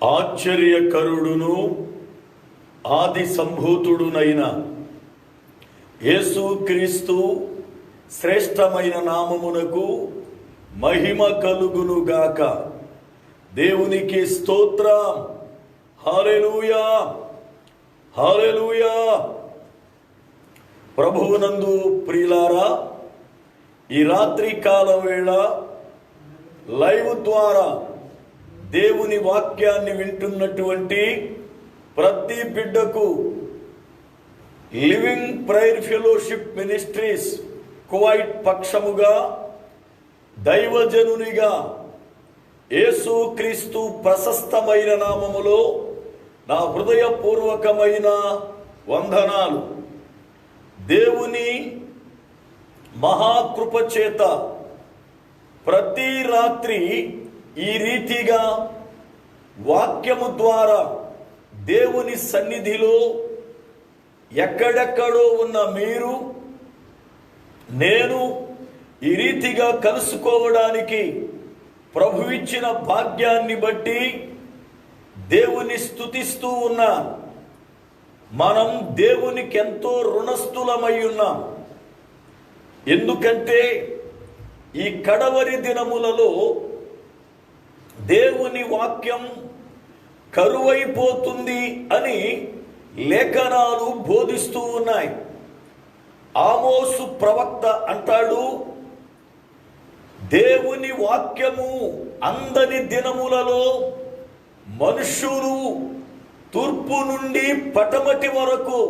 ఆశ్చర్యకరుడును ఆది సంభూతుడునైన యేసుక్రీస్తు శ్రేష్టమైన నామమునకు మహిమ కలుగునుగాక. దేవునికి స్తోత్రం. హల్లెలూయా, హల్లెలూయా. ప్రభువునందు ప్రియులారా, ఈ రాత్రి కాల వేళ లైవ్ ద్వారా దేవుని వాక్యాన్ని వింటున్నటువంటి ప్రతి బిడ్డకు living prayer fellowship ministries Kuwait పక్షముగా దైవజనునిగా యేసుక్రీస్తు ప్రశస్తమైన నామములో నా హృదయపూర్వకమైన వందనాలు. దేవుని మహాకృప చేత ప్రతి రాత్రి ఈ రీతిగా వాక్యము ద్వారా దేవుని సన్నిధిలో ఎక్కడెక్కడో ఉన్న మీరు నేను ఈ రీతిగా కలుసుకోవడానికి ప్రభు ఇచ్చిన భాగ్యాన్ని బట్టి దేవుని స్తుతిస్తూ ఉన్నా. మనం దేవునికి ఎంతో రుణస్థులమై ఉన్నాం. ఎందుకంటే ఈ కడవరి దినములలో దేవుని వాక్యం కరువైపోతుంది అని లేఖనాలు బోధిస్తూ ఉన్నాయి. ఆమోసు ప్రవక్త అంటాడు, దేవుని వాక్యము అందని దినములలో మనుష్యులు తూర్పు నుండి పటమటి వరకు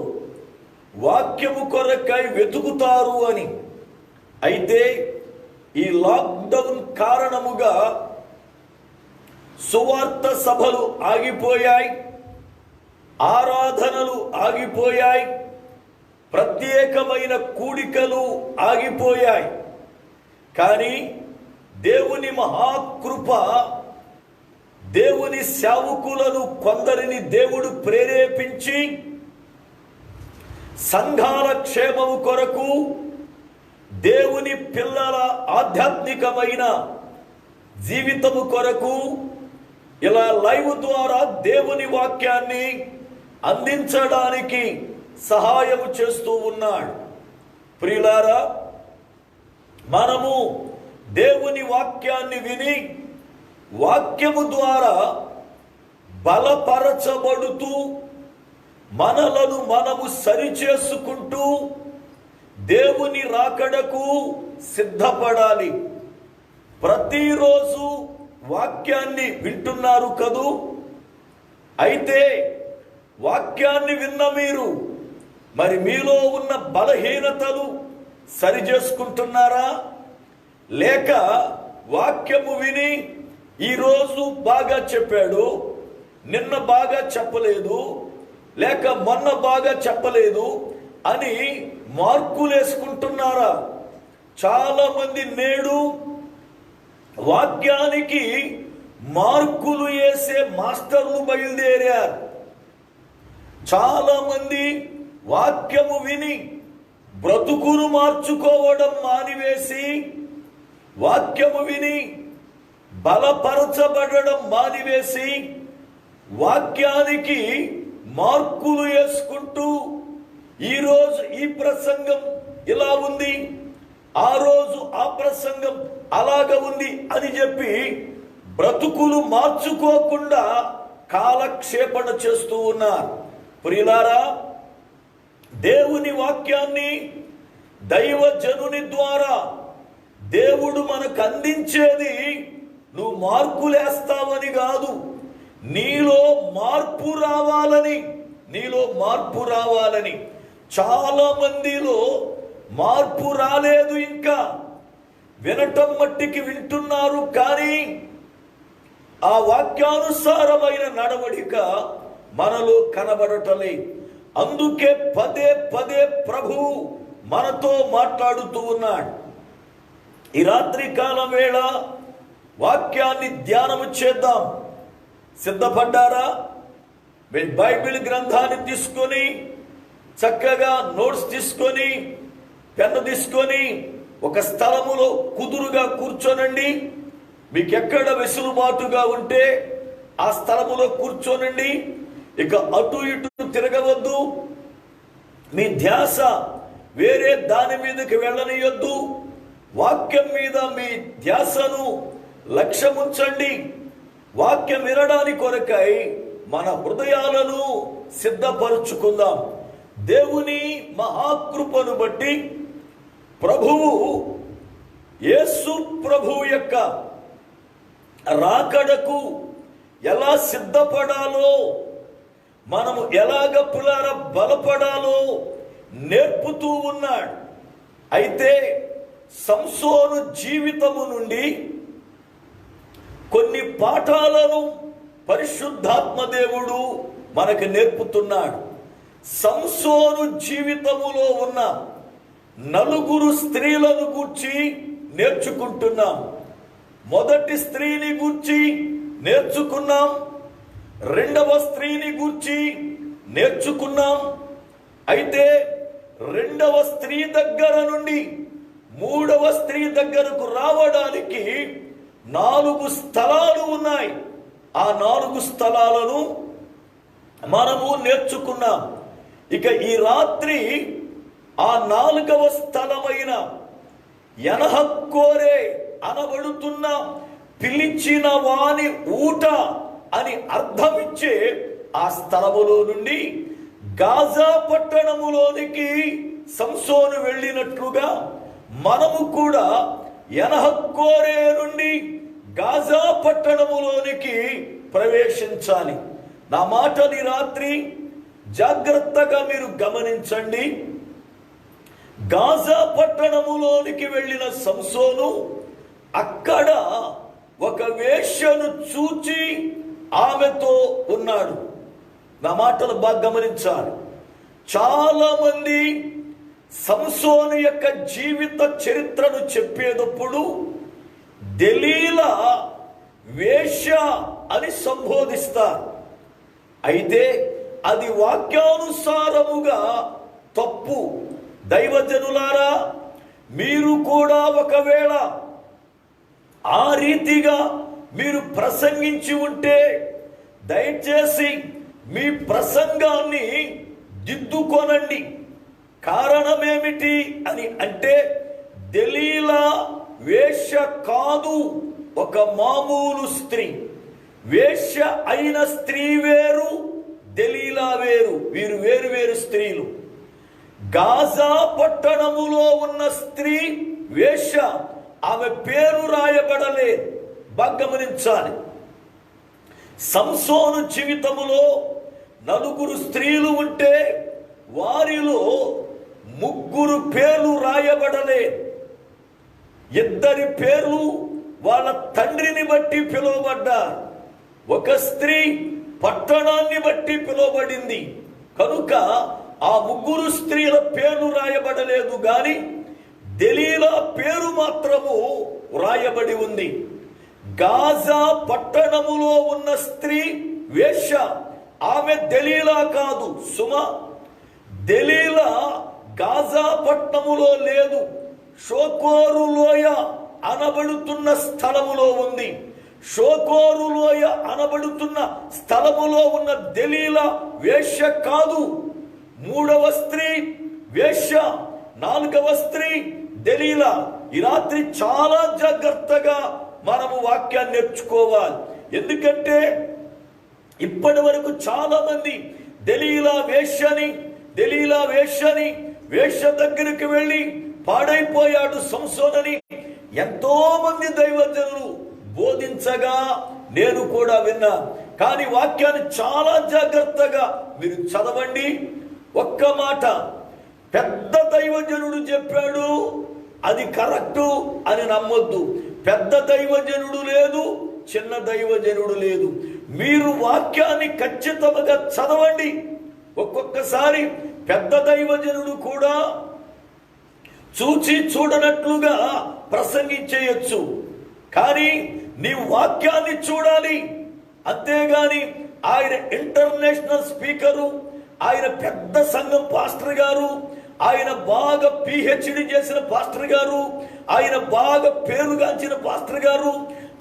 వాక్యము కొరకై వెతుకుతారు అని. అయితే ఈ లాక్డౌన్ కారణముగా సువార్త సభలు ఆగిపోయాయి, ఆరాధనలు ఆగిపోయాయి, ప్రత్యేకమైన కూడికలు ఆగిపోయాయి. కానీ దేవుని మహాకృప దేవుని సేవకులను కొందరిని దేవుడు ప్రేరేపించి సంఘాల క్షేమము కొరకు, దేవుని పిల్లల ఆధ్యాత్మికమైన జీవితము కొరకు ఇలా లైవ్ ద్వారా దేవుని వాక్యాన్ని అందించడానికి సహాయం చేస్తూ ఉన్నాడు. ప్రియులారా, మనము దేవుని వాక్యాన్ని విని వాక్యము ద్వారా బలపరచబడుతూ మనలను మనము సరిచేసుకుంటూ దేవుని రాకడకు సిద్ధపడాలి. ప్రతిరోజు వాక్యాన్ని వింటున్నారు కదూ. అయితే వాక్యాన్ని విన్న మీరు మరి మీలో ఉన్న బలహీనతలు సరి చేసుకుంటున్నారా? లేక వాక్యము విని ఈరోజు బాగా చెప్పాడు, నిన్న బాగా చెప్పలేదు, లేక మొన్న బాగా చెప్పలేదు అని మార్కులేసుకుంటున్నారా? చాలా మంది నేడు వాక్యానికి మార్కులు వేసే మాస్టర్లు బయలుదేరారు. చాలా మంది వాక్యము విని బ్రతుకును మార్చుకోవడం మానివేసి, వాక్యము విని బలపరచబడడం మానివేసి వాక్యానికి మార్కులు వేసుకుంటూ ఈరోజు ఈ ప్రసంగం ఇలా ఉంది, ఆ రోజు ఆ ప్రసంగం అలాగ ఉంది అని చెప్పి బ్రతుకులు మార్చుకోకుండా కాలక్షేపణ చేస్తూ ఉన్నారు. ప్రియులారా, దేవుని వాక్యాన్ని దైవజనుని ద్వారా దేవుడు మనకు అందించేది నువ్వు మార్కులేస్తావని కాదు, నీలో మార్పు రావాలని. నీలో మార్పు రావాలని. చాలా మందిలో మార్పు రాలేదు. ఇంకా వినటం మట్టికి వింటున్నారు, కానీ ఆ వాక్యానుసారమైన నడవడిక మనలో కనబడటలే. అందుకే పదే పదే ప్రభువు మనతో మాట్లాడుతూ ఉన్నాడు. ఈ రాత్రి కాలం వేళ వాక్యాన్ని ధ్యానము చేద్దాం. సిద్ధపడ్డారా? బైబిల్ గ్రంథాన్ని తీసుకొని చక్కగా నోట్స్ తీసుకొని పెన్ను తీసుకొని ఒక స్థలములో కుదురుగా కూర్చోనండి. మీకు ఎక్కడ వెసులుబాటుగా ఉంటే ఆ స్థలములో కూర్చోనండి. ఇక అటు ఇటు తిరగవద్దు. మీ ధ్యాస వేరే దాని మీదకి వెళ్ళనియొద్దు. వాక్యం మీద మీ ధ్యాసను లక్ష్యముంచండి. వాక్యం వినడానికి కొరకై మన హృదయాలను సిద్ధపరుచుకుందాం. దేవుని మహాకృపను బట్టి ప్రభువు యేసు ప్రభువు యొక్క రాకడకు ఎలా సిద్ధపడాలో, మనము ఎలాగ బలపడాలో నేర్పుతూ ఉన్నాడు. అయితే సంసోను జీవితము నుండి కొన్ని పాఠాలను పరిశుద్ధాత్మ దేవుడు మనకు నేర్పుతున్నాడు. సంసోను జీవితములో ఉన్న 4 స్త్రీలను గూర్చి నేర్చుకుంటున్నాం. మొదటి స్త్రీని గూర్చి నేర్చుకున్నాం, రెండవ స్త్రీని గూర్చి నేర్చుకున్నాం. అయితే రెండవ స్త్రీ దగ్గర నుండి మూడవ స్త్రీ దగ్గరకు రావడానికి 4 స్థలాలు ఉన్నాయి. ఆ 4 స్థలాలను మనము నేర్చుకున్నాం. ఇక ఈ రాత్రి ఆ 4వ స్థలమైన యనహక్కోరే అనబడుతున్న పిలిచిన వాని ఊట అని అర్థమిచ్చే ఆ స్థలములో నుండి గాజా పట్టణములోనికి సంసోను వెళ్ళినట్లుగా మనము కూడా యనహక్కోరే నుండి గాజా పట్టణములోనికి ప్రవేశించాలి. నా మాటని రాత్రి జాగ్రత్తగా మీరు గమనించండి. గాజా పట్టణములోనికి వెళ్ళిన సంసోను అక్కడ ఒక వేశ్యను చూచి ఆమెతో ఉన్నాడు. నా మాటలు బాగా గమనించాలి. చాలా మంది సంసోను యొక్క జీవిత చరిత్రను చెప్పేటప్పుడు దెలీలా వేశ్య అని సంబోధిస్తారు. అయితే అది వాక్యానుసారముగా తప్పు. దైవజనులారా, మీరు కూడా ఒకవేళ ఆ రీతిగా మీరు ప్రసంగించి ఉంటే దయచేసి మీ ప్రసంగాన్ని దిద్దుకొనండి. కారణమేమిటి అని అంటే, దెలీలా వేశ్య కాదు, ఒక మామూలు స్త్రీ. వేశ్య అయిన స్త్రీ వేరు, దెలీలా వేరు. వీరు వేరు వేరు స్త్రీలు. గాజా పట్టణములో ఉన్న స్త్రీ వేశ్య, ఆమె పేరు రాయబడలేదు. బాగా గమనించాలి. సంసోను జీవితములో 4 స్త్రీలు ఉంటే వారిలో 3 పేర్లు రాయబడలేదు. 2 పేర్లు వాళ్ళ తండ్రిని బట్టి పిలువబడ్డారు. ఒక స్త్రీ పట్టణాన్ని బట్టి పిలువబడింది. కనుక ఆ 3 స్త్రీల పేర్లు రాయబడలేదు, గాని దెలీలా పేరు మాత్రము రాయబడి ఉంది. గాజా పట్టణములో ఉన్న స్త్రీ వేశ్య, ఆమె దెలీలా కాదు సుమ. దెలీలా గాజా పట్టణములో లేదు, షోకోరు లోయ అనబడుతున్న స్థలములో ఉంది. షోకోరు లోయ అనబడుతున్న స్థలములో ఉన్న దెలీలా వేశ్య కాదు. 3వ స్త్రీ వేశ్య, 4వ స్త్రీ దెలీలా. ఈ రాత్రి చాలా జాగ్రత్తగా మనము వాక్యాన్ని నేర్చుకోవాలి. ఎందుకంటే ఇప్పటి వరకు చాలా మంది దెలీలా వేశ్యని వేశ్య దగ్గరికి వెళ్ళి పాడైపోయాడు సంసోనని ఎంతో మంది దైవజనులు బోధించగా నేను కూడా విన్నా. కానీ వాక్యాన్ని చాలా జాగ్రత్తగా మీరు చదవండి. ఒక్క మాట పెద్ద దైవజనుడు చెప్పాడు, అది కరెక్టు అని నమ్మొద్దు. పెద్ద దైవజనుడు లేదు, చిన్న దైవజనుడు లేదు. మీరు వాక్యాన్ని ఖచ్చితంగా చదవండి. ఒక్కొక్కసారి పెద్ద దైవజనుడు కూడా చూచి చూడనట్లుగా ప్రసంగించేయచ్చు. కానీ నీ వాక్యాన్ని చూడాలి. అంతేగాని ఆయన ఇంటర్నేషనల్ స్పీకరు, ఆయన పెద్ద సంఘం పాస్టర్ గారు, ఆయన బాగా పిహెచ్డి చేసిన పాస్టర్ గారు, ఆయన బాగా పేరుగాంచిన పాస్టర్ గారు,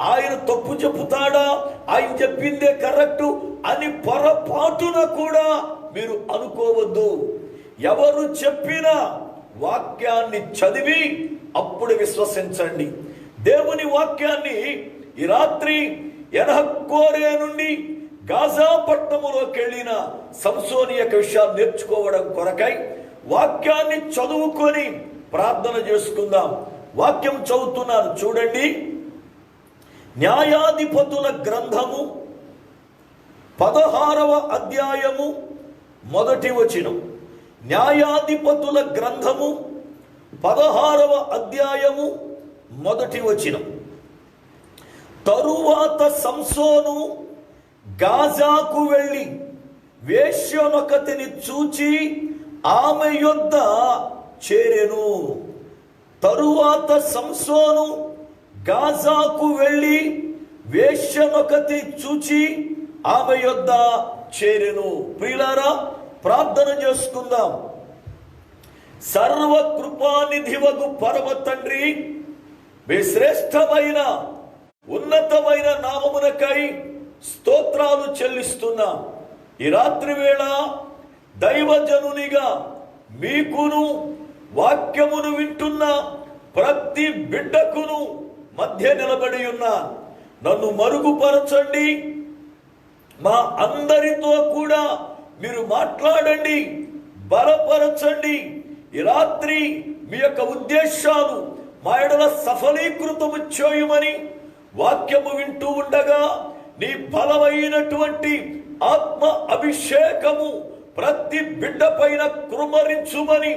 ఆయన తప్పు చెబుతాడా, ఆయన చెప్పిందే కరెక్టు అని పొరపాటున కూడా మీరు అనుకోవద్దు. ఎవరు చెప్పినా వాక్యాన్ని చదివి అప్పుడు విశ్వసించండి. దేవుని వాక్యాన్ని ఈ రాత్రి ఎనహక్కోరే నుండి గాజా పట్టణములోకి వెళ్ళిన సంసోని యొక్క విషయాలు నేర్చుకోవడం కొరకై వాక్యాన్ని చదువుకొని ప్రార్థన చేసుకుందాం. వాక్యం చదువుతున్నాను చూడండి. న్యాయాధిపతుల గ్రంథము 16వ అధ్యాయము 1వ వచనం. న్యాయాధిపతుల గ్రంథము 16వ అధ్యాయము 1వ వచనం. తరువాత సంసోను గాజాకు వెళ్ళి వేశ్యనొకతిని చూచి ఆమె యొద్ద చేరెను. తరువాత సంసోను గాజాకు వెళ్ళి వేశ్యనొకతి చూచి ఆమె యొద్ద చేరెను. ప్రియులారా, ప్రార్థన చేసుకుందాం. సర్వ కృపానిధివగు పరమ తండ్రి, మీ శ్రేష్టమైన ఉన్నతమైన నామమునకై స్తోత్రాలు చెల్లిస్తున్నా. ఈ రాత్రి వేళ దైవజనునిగా మీకును వాక్యమును వింటున్న ప్రతి బిడ్డకును మధ్య నిలబడి ఉన్నా. నన్ను మరుగుపరచండి. మా అందరితో కూడా మీరు మాట్లాడండి, బలపరచండి. ఈ రాత్రి మీ యొక్క ఉద్దేశాలు మా ఎడల సఫలీకృతము చేయమని వాక్యము వింటూ ఉండగా నీ బలమైనటువంటి ఆత్మ అభిషేకము ప్రతి బిడ్డ పైన కుమ్మరించుమని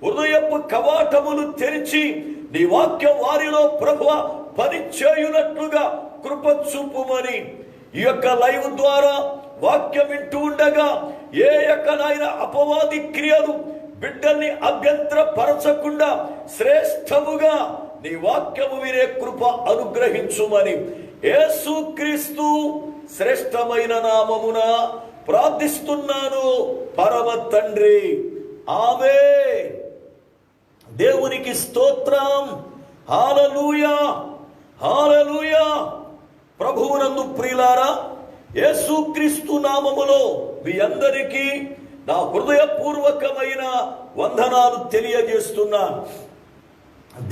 హృదయపు కవాటములు తెరిచి నీ వాక్యం వారిలో ప్రభువ పని చేయునట్లుగా కృప చూపుమని ఈ యొక్క లైవ్ ద్వారా వాక్యం వింటూ ఉండగా ఏ యొక్కనైనా అపవాది క్రియలు బిడ్డల్ని అభ్యంతరపరచకుండా శ్రేష్టముగా నీ వాక్యము వినే కృప అనుగ్రహించుమని యేసుక్రీస్తు శ్రేష్టమైన నామమున ప్రార్థిస్తున్నాను పరమ తండ్రి. ఆమేన్. దేవునికి స్తోత్రం. హల్లెలూయా, హల్లెలూయా. ప్రభువునందు ప్రియులారా, యేసుక్రీస్తు నామములో మీ అందరికీ నా హృదయపూర్వకమైన వందనాలు తెలియజేస్తున్నాను.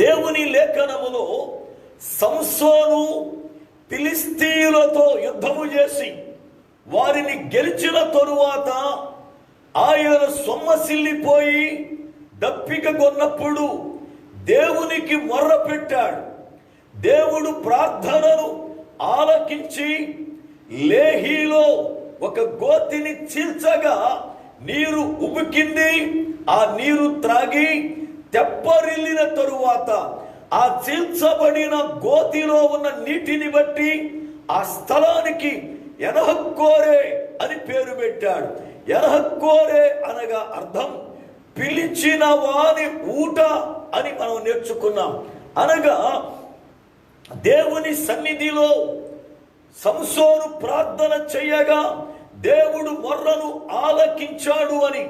దేవుని లేఖనములో సంసోను ఫిలిస్తీయులతో యుద్ధము చేసి వారిని గెలిచిన తరువాత ఆయన సొమ్మసిల్లిపోయి దప్పిక కొన్నప్పుడు దేవునికి మొర్ర పెట్టాడు. దేవుడు ప్రార్థనను ఆలకించి లేహీలో ఒక గోతిని చీల్చగా నీరు ఉబికింది. ఆ నీరు త్రాగి తెప్పరిల్లిన తరువాత ఆ చీల్చబడిన గోతిలో ఉన్న నీటిని బట్టి ఆ స్థలానికి ఎనహక్కోరే అని పేరు పెట్టాడు. ఎనహక్కోరే అనగా అర్థం పిలిచిన వాని ఊట అని మనం నేర్చుకున్నాం. అనగా దేవుని సన్నిధిలో సంసోను ప్రార్థన చేయగా దేవుడు మొర్రను ఆలకించాడు అని,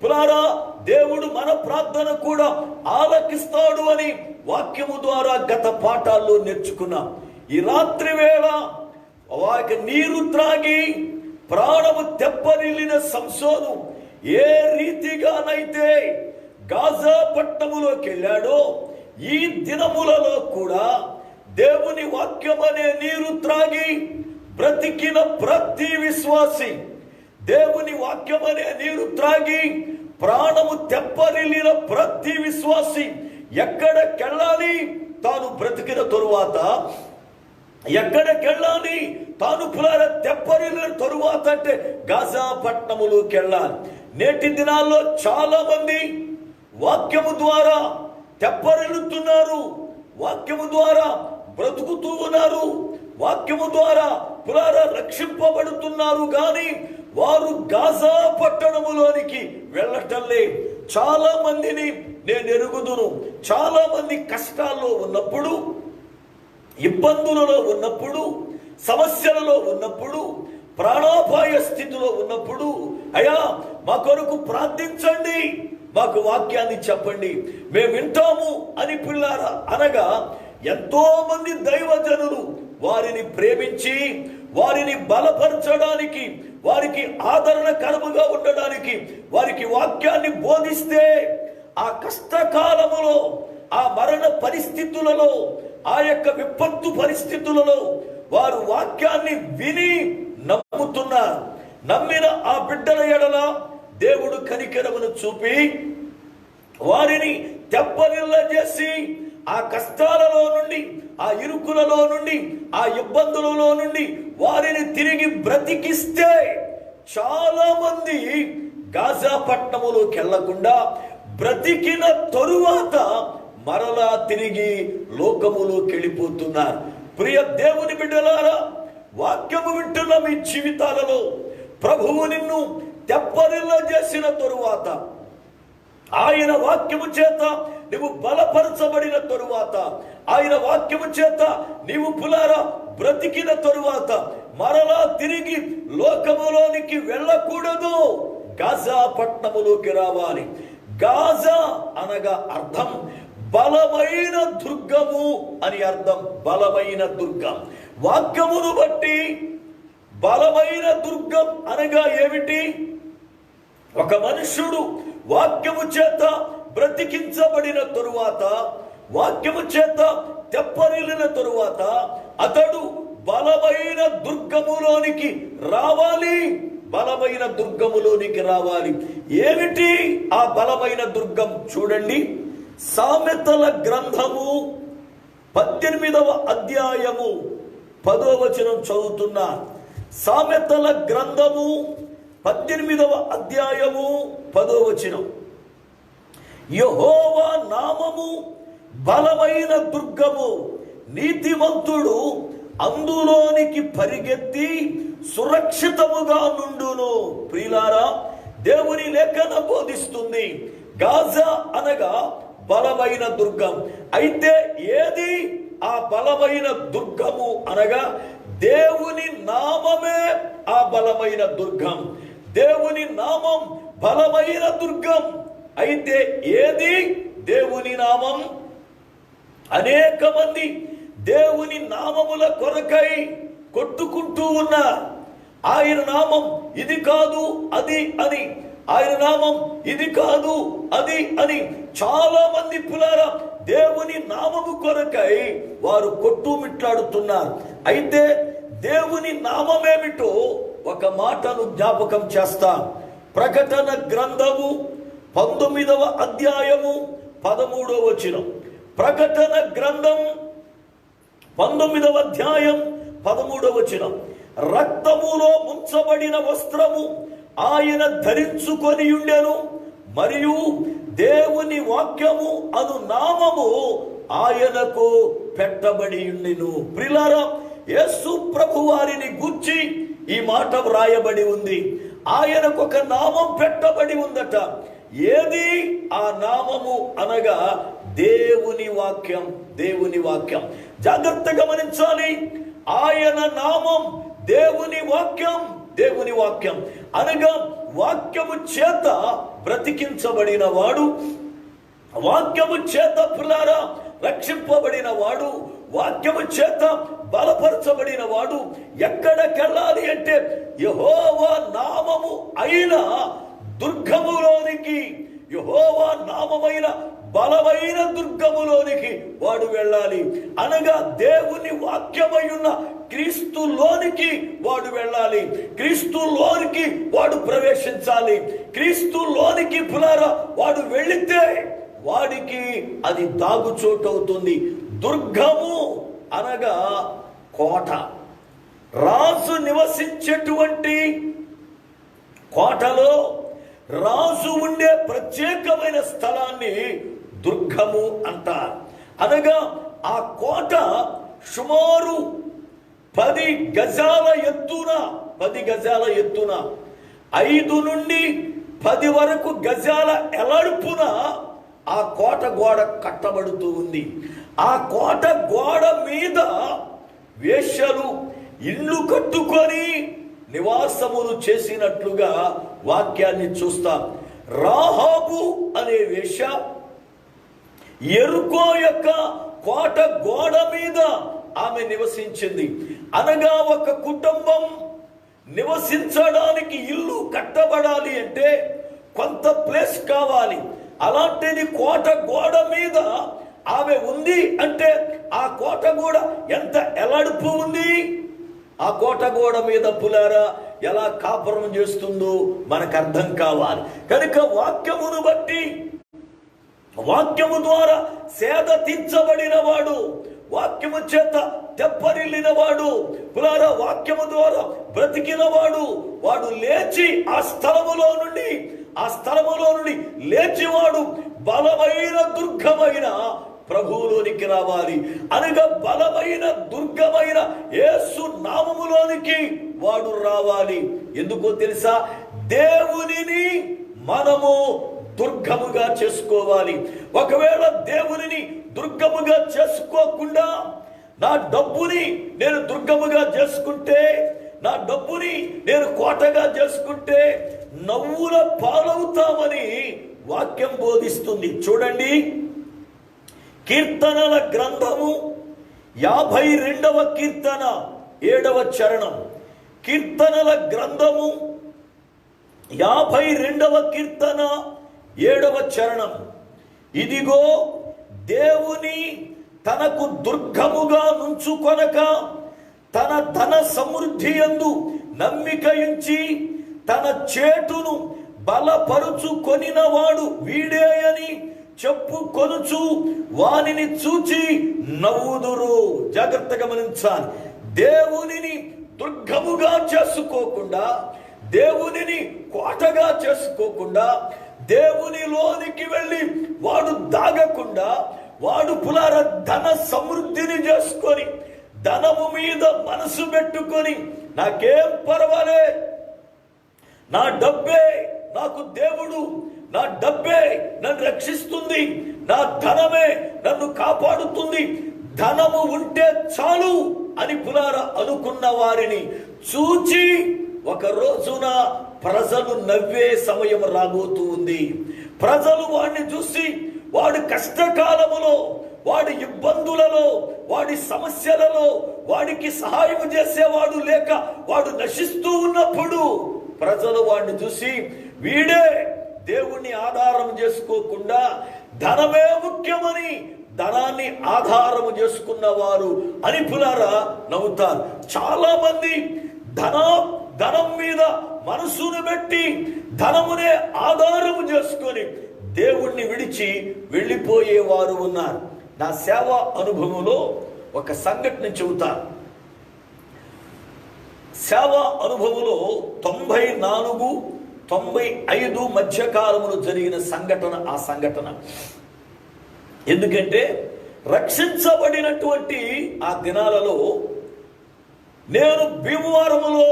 పులారా దేవుడు మన ప్రార్థన కూడా ఆలకిస్తాడు అని వాక్యము ద్వారా గత పాఠాల్లో నేర్చుకున్నాం. ఈ రాత్రి వేళ వాకి నీరు త్రాగి ప్రాణము తెప్పరిల్లిన సంసోను ఏ రీతిగానైతే గాజా పట్టణములోకి వెళ్ళాడో ఈ దినములలో కూడా దేవుని వాక్యం అనే నీరు త్రాగి బ్రతికిన ప్రతి విశ్వాసి, దేవుని వాక్యం అనే నీరు త్రాగి ప్రాణము తెప్పరిల్లిన ప్రతి విశ్వాసి ఎక్కడికెళ్ళాలి? తాను బ్రతికిన తరువాత ఎక్కడికెళ్ళాలి? తాను పులార తెప్పరిల్లిన తరువాత అంటే గాజా పట్టణములోకి వెళ్ళాలి. నేటి దినాల్లో చాలా మంది వాక్యము ద్వారా తెప్పరిల్లుతున్నారు, వాక్యము ద్వారా బ్రతుకుతూ ఉన్నారు, వాక్యము ద్వారా పులార రక్షింపబడుతున్నారు. కానీ వారు గాజా పట్టణములోనికి వెళ్ళటంలే. చాలా మందిని నేను ఎరుగుదును. చాలా మంది కష్టాల్లో ఉన్నప్పుడు, ఇబ్బందులలో ఉన్నప్పుడు, సమస్యలలో ఉన్నప్పుడు, ప్రాణాపాయ స్థితిలో ఉన్నప్పుడు, అయ్యా మా కొరకు ప్రార్థించండి, మాకు వాక్యాన్ని చెప్పండి, మేము వింటాము అని పిల్లారా అనగా ఎంతో మంది దైవజనులు వారిని ప్రేమించి వారిని బలపరచడానికి, వారికి ఆదరణకరముగా ఉండడానికి వారికి వాక్యాన్ని బోధిస్తే ఆ కష్టకాలములో, ఆ మరణ పరిస్థితులలో, ఆ యొక్క విపత్తు పరిస్థితులలో వారు వాక్యాన్ని విని నమ్ముతున్నారు. నమ్మిన ఆ బిడ్డల ఎడల దేవుడు కనికరమును చూపి వారిని తెప్పరిల్ల చేసి ఆ కష్టాలలో నుండి, ఆ ఇరుకులలో నుండి, ఆ ఇబ్బందులలో నుండి వారిని తిరిగి బ్రతికిస్తే చాలా మంది గాజా పట్టణములోకి వెళ్లకుండా బ్రతికిన తరువాత మరలా తిరిగి లోకములోకి వెళ్ళిపోతున్నారు. ప్రియ దేవుని బిడ్డలారా, వాక్యము వింటున్న మీ జీవితాలలో ప్రభువు నిన్ను తెప్పరిల్ల చేసిన తరువాత, ఆయన వాక్యము చేత నీవు బలపరచబడిన తరువాత, ఆయన వాక్యము చేత నీవు పులారా బ్రతికిన తరువాత మరలా తిరిగి లోకములోనికి వెళ్ళకూడదు, గాజా పట్టణములోకి రావాలి. గాజా అనగా అర్థం బలమైన దుర్గము అని అర్థం. బలమైన దుర్గం, వాక్యమును బట్టి బలమైన దుర్గం అనగా ఏమిటి? ఒక మనుష్యుడు వాక్యము చేత బ్రతికించబడిన తరువాత, వాక్యము చేత తెప్పరిల్లిన తరువాత అతడు బలమైన దుర్గములోనికి రావాలి. బలమైన దుర్గములోనికి రావాలి. ఏమిటి ఆ బలమైన దుర్గం? చూడండి, సామెతల గ్రంథము 18వ అధ్యాయము 10వ వచనం చదువుతున్నా. సామెతల గ్రంథము 18వ అధ్యాయము 10వ వచనం. యెహోవా నామము బలమైన దుర్గము, నీతిమంతుడు అందులోనికి పరిగెత్తి సురక్షితముగా నుండును. ప్రియులారా, దేవుని లేఖన బోధిస్తుంది గాజా అనగా బలమైన దుర్గం. అయితే ఏది ఆ బలమైన దుర్గము అనగా దేవుని నామమే ఆ బలమైన దుర్గం. దేవుని నామం బలమైన దుర్గం. అయితే ఏది దేవుని నామం? అనేక మంది దేవుని నామముల కొరకై కొట్టుకుంటూ ఉన్నారు. ఆయన నామం ఇది కాదు అది అని, ఆయన నామం ఇది కాదు అది అని చాలా మంది పులారా దేవుని నామము కొరకై వారు కొట్టుమిట్లాడుతున్నారు. అయితే దేవుని నామమేమిటో ఒక మాటను జ్ఞాపకం చేస్తా. ప్రకటన గ్రంథము 19వ అధ్యాయము 13వ వచనం. ప్రకటన గ్రంథం 19వ అధ్యాయం 13వ వచనం. రక్తములో ముంచబడిన వస్త్రము ఆయన ధరించుకొని ఉండెను, మరియు దేవుని వాక్యము అను నామము ఆయనకు పెట్టబడి ఉండెను. ప్రియులారా, యేసు ప్రభు వారిని గూర్చి ఈ మాట వ్రాయబడి ఉంది. ఆయనకు ఒక నామం పెట్టబడి ఉందట. ఏది ఆ నామము అనగా దేవుని వాక్యం. దేవుని వాక్యం. జాగ్రత్తగా గమనించాలి. ఆయన నామం దేవుని వాక్యం. దేవుని వాక్యం అనగా వాక్యము చేత బ్రతికించబడిన వాడు, వాక్యము చేత పులారా రక్షింపబడిన వాడు, వాక్యము చేత బలపరచబడిన వాడు ఎక్కడికెళ్ళాలి అంటే యెహోవా నామము అయిన దుర్గములోనికి, యెహోవా నామమైన బలమైన దుర్గములోనికి వాడు వెళ్ళాలి. అనగా దేవుని వాక్యమై ఉన్న క్రీస్తులోనికి వాడు వెళ్ళాలి. క్రీస్తులోనికి వాడు ప్రవేశించాలి. క్రీస్తులోనికి పులారా వాడు వెళితే వాడికి అది దాగుచోటు అవుతుంది. దుర్గము అనగా కోట. రాజు నివసించేటువంటి కోటలో రాజు ఉండే ప్రత్యేకమైన స్థలాన్ని దుర్గము అంటారు. అనగా ఆ కోట సుమారు 10 గజాల ఎత్తున, 10 గజాల ఎత్తున, 5 నుండి 10 వరకు గజాల ఎలడుపున ఆ కోట గోడ కట్టబడుతూ ఉంది. ఆ కోట గోడ మీద వేశ్యలు ఇల్లు కట్టుకొని నివాసములు చేసినట్లుగా వాక్యాన్ని చూస్తాం. రాహాబు అనే వేశ్య ఎరుకో యొక్క కోట గోడ మీద ఆమె నివసించింది. అనగా ఒక కుటుంబం నివసించడానికి ఇల్లు కట్టబడాలి అంటే కొంత ప్లేస్ కావాలి. అలాంటిది కోట గోడ మీద ఆమె ఉంది అంటే ఆ కోట గోడ ఎంత ఎలాడుపు ఉంది. ఆ కోట గోడ మీద పులారా ఎలా కాపురం చేస్తుందో మనకు అర్థం కావాలి. కనుక వాక్యమును బట్టి, వాక్యము ద్వారా సేద తీర్చబడిన వాడు, వాక్యము చేత తెప్పరిల్లిన వాడు, పులారా వాక్యము ద్వారా బ్రతికిన వాడు, వాడు లేచి ఆ స్థలములో నుండి లేచివాడు బలమైన దుర్గమైన ప్రభువులోనికి రావాలి. అనగా బలమైన దుర్గమైన యేసు నామములోనికి వాడు రావాలి. ఎందుకో తెలుసా? దేవునిని మనము దుర్గముగా చేసుకోవాలి. ఒకవేళ దేవునిని దుర్గముగా చేసుకోకుండా నా డబ్బుని నేను దుర్గముగా చేసుకుంటే, నా డబ్బుని నేను కోటగా చేసుకుంటే నవ్వుల పాలవుతామని వాక్యం బోధిస్తుంది. చూడండి, కీర్తనల గ్రంథము 52వ కీర్తన 7వ చరణం. కీర్తనల గ్రంథము 52వ కీర్తన 7వ చరణం. ఇదిగో దేవుని తనకు దుర్గముగా నుంచుకొనక తన ధన సమృద్ధి యందు నమ్మిక ఉంచి తన చేటును బలపరుచుకొనినవాడు వీడే అని చెప్పుకొనుచు వానిని చూచి నవ్వుదురు. జాగ్రత్తగా గమనించాలి. దేవునిని దుర్గముగా చేసుకోకుండా, దేవునిని కోటగా చేసుకోకుండా, దేవునిలోనికి వెళ్ళి వాడు దాగకుండా, వాడు పులార ధన సమృద్ధిని చేసుకొని ధనము మీద మనసు పెట్టుకొని నాకేం పర్వాలే, నా డబ్బే నాకు దేవుడు, నా డబ్బే నన్ను రక్షిస్తుంది, నా ధనమే నన్ను కాపాడుతుంది, ధనము ఉంటే చాలు అని పులారా అనుకున్న వారిని చూచి ఒక రోజున ప్రజలు నవ్వే సమయం రాబోతూ ఉంది. ప్రజలు వాడిని చూసి వాడి కష్టకాలములో, వాడి ఇబ్బందులలో, వాడి సమస్యలలో వాడికి సహాయం చేసేవాడు లేక వాడు నశిస్తూ ఉన్నప్పుడు ప్రజలు వాడిని చూసి వీడే దేవుణ్ణి ఆధారం చేసుకోకుండా ధనమే ముఖ్యమని ధనాన్ని ఆధారము చేసుకున్న వారు అని పులారా నవ్వుతారు. చాలా మంది ధనం మీద మనసును పెట్టి ధనమునే ఆధారము చేసుకొని దేవుణ్ణి విడిచి వెళ్ళిపోయేవారు ఉన్నారు. నా సేవా అనుభవంలో ఒక సంఘటన చెబుతాను. సేవా అనుభవంలో 94-95 మధ్యకాలములో జరిగిన సంఘటన. ఆ సంఘటన ఎందుకంటే రక్షించబడినటువంటి ఆ దినాలలో నేను భీమవరములో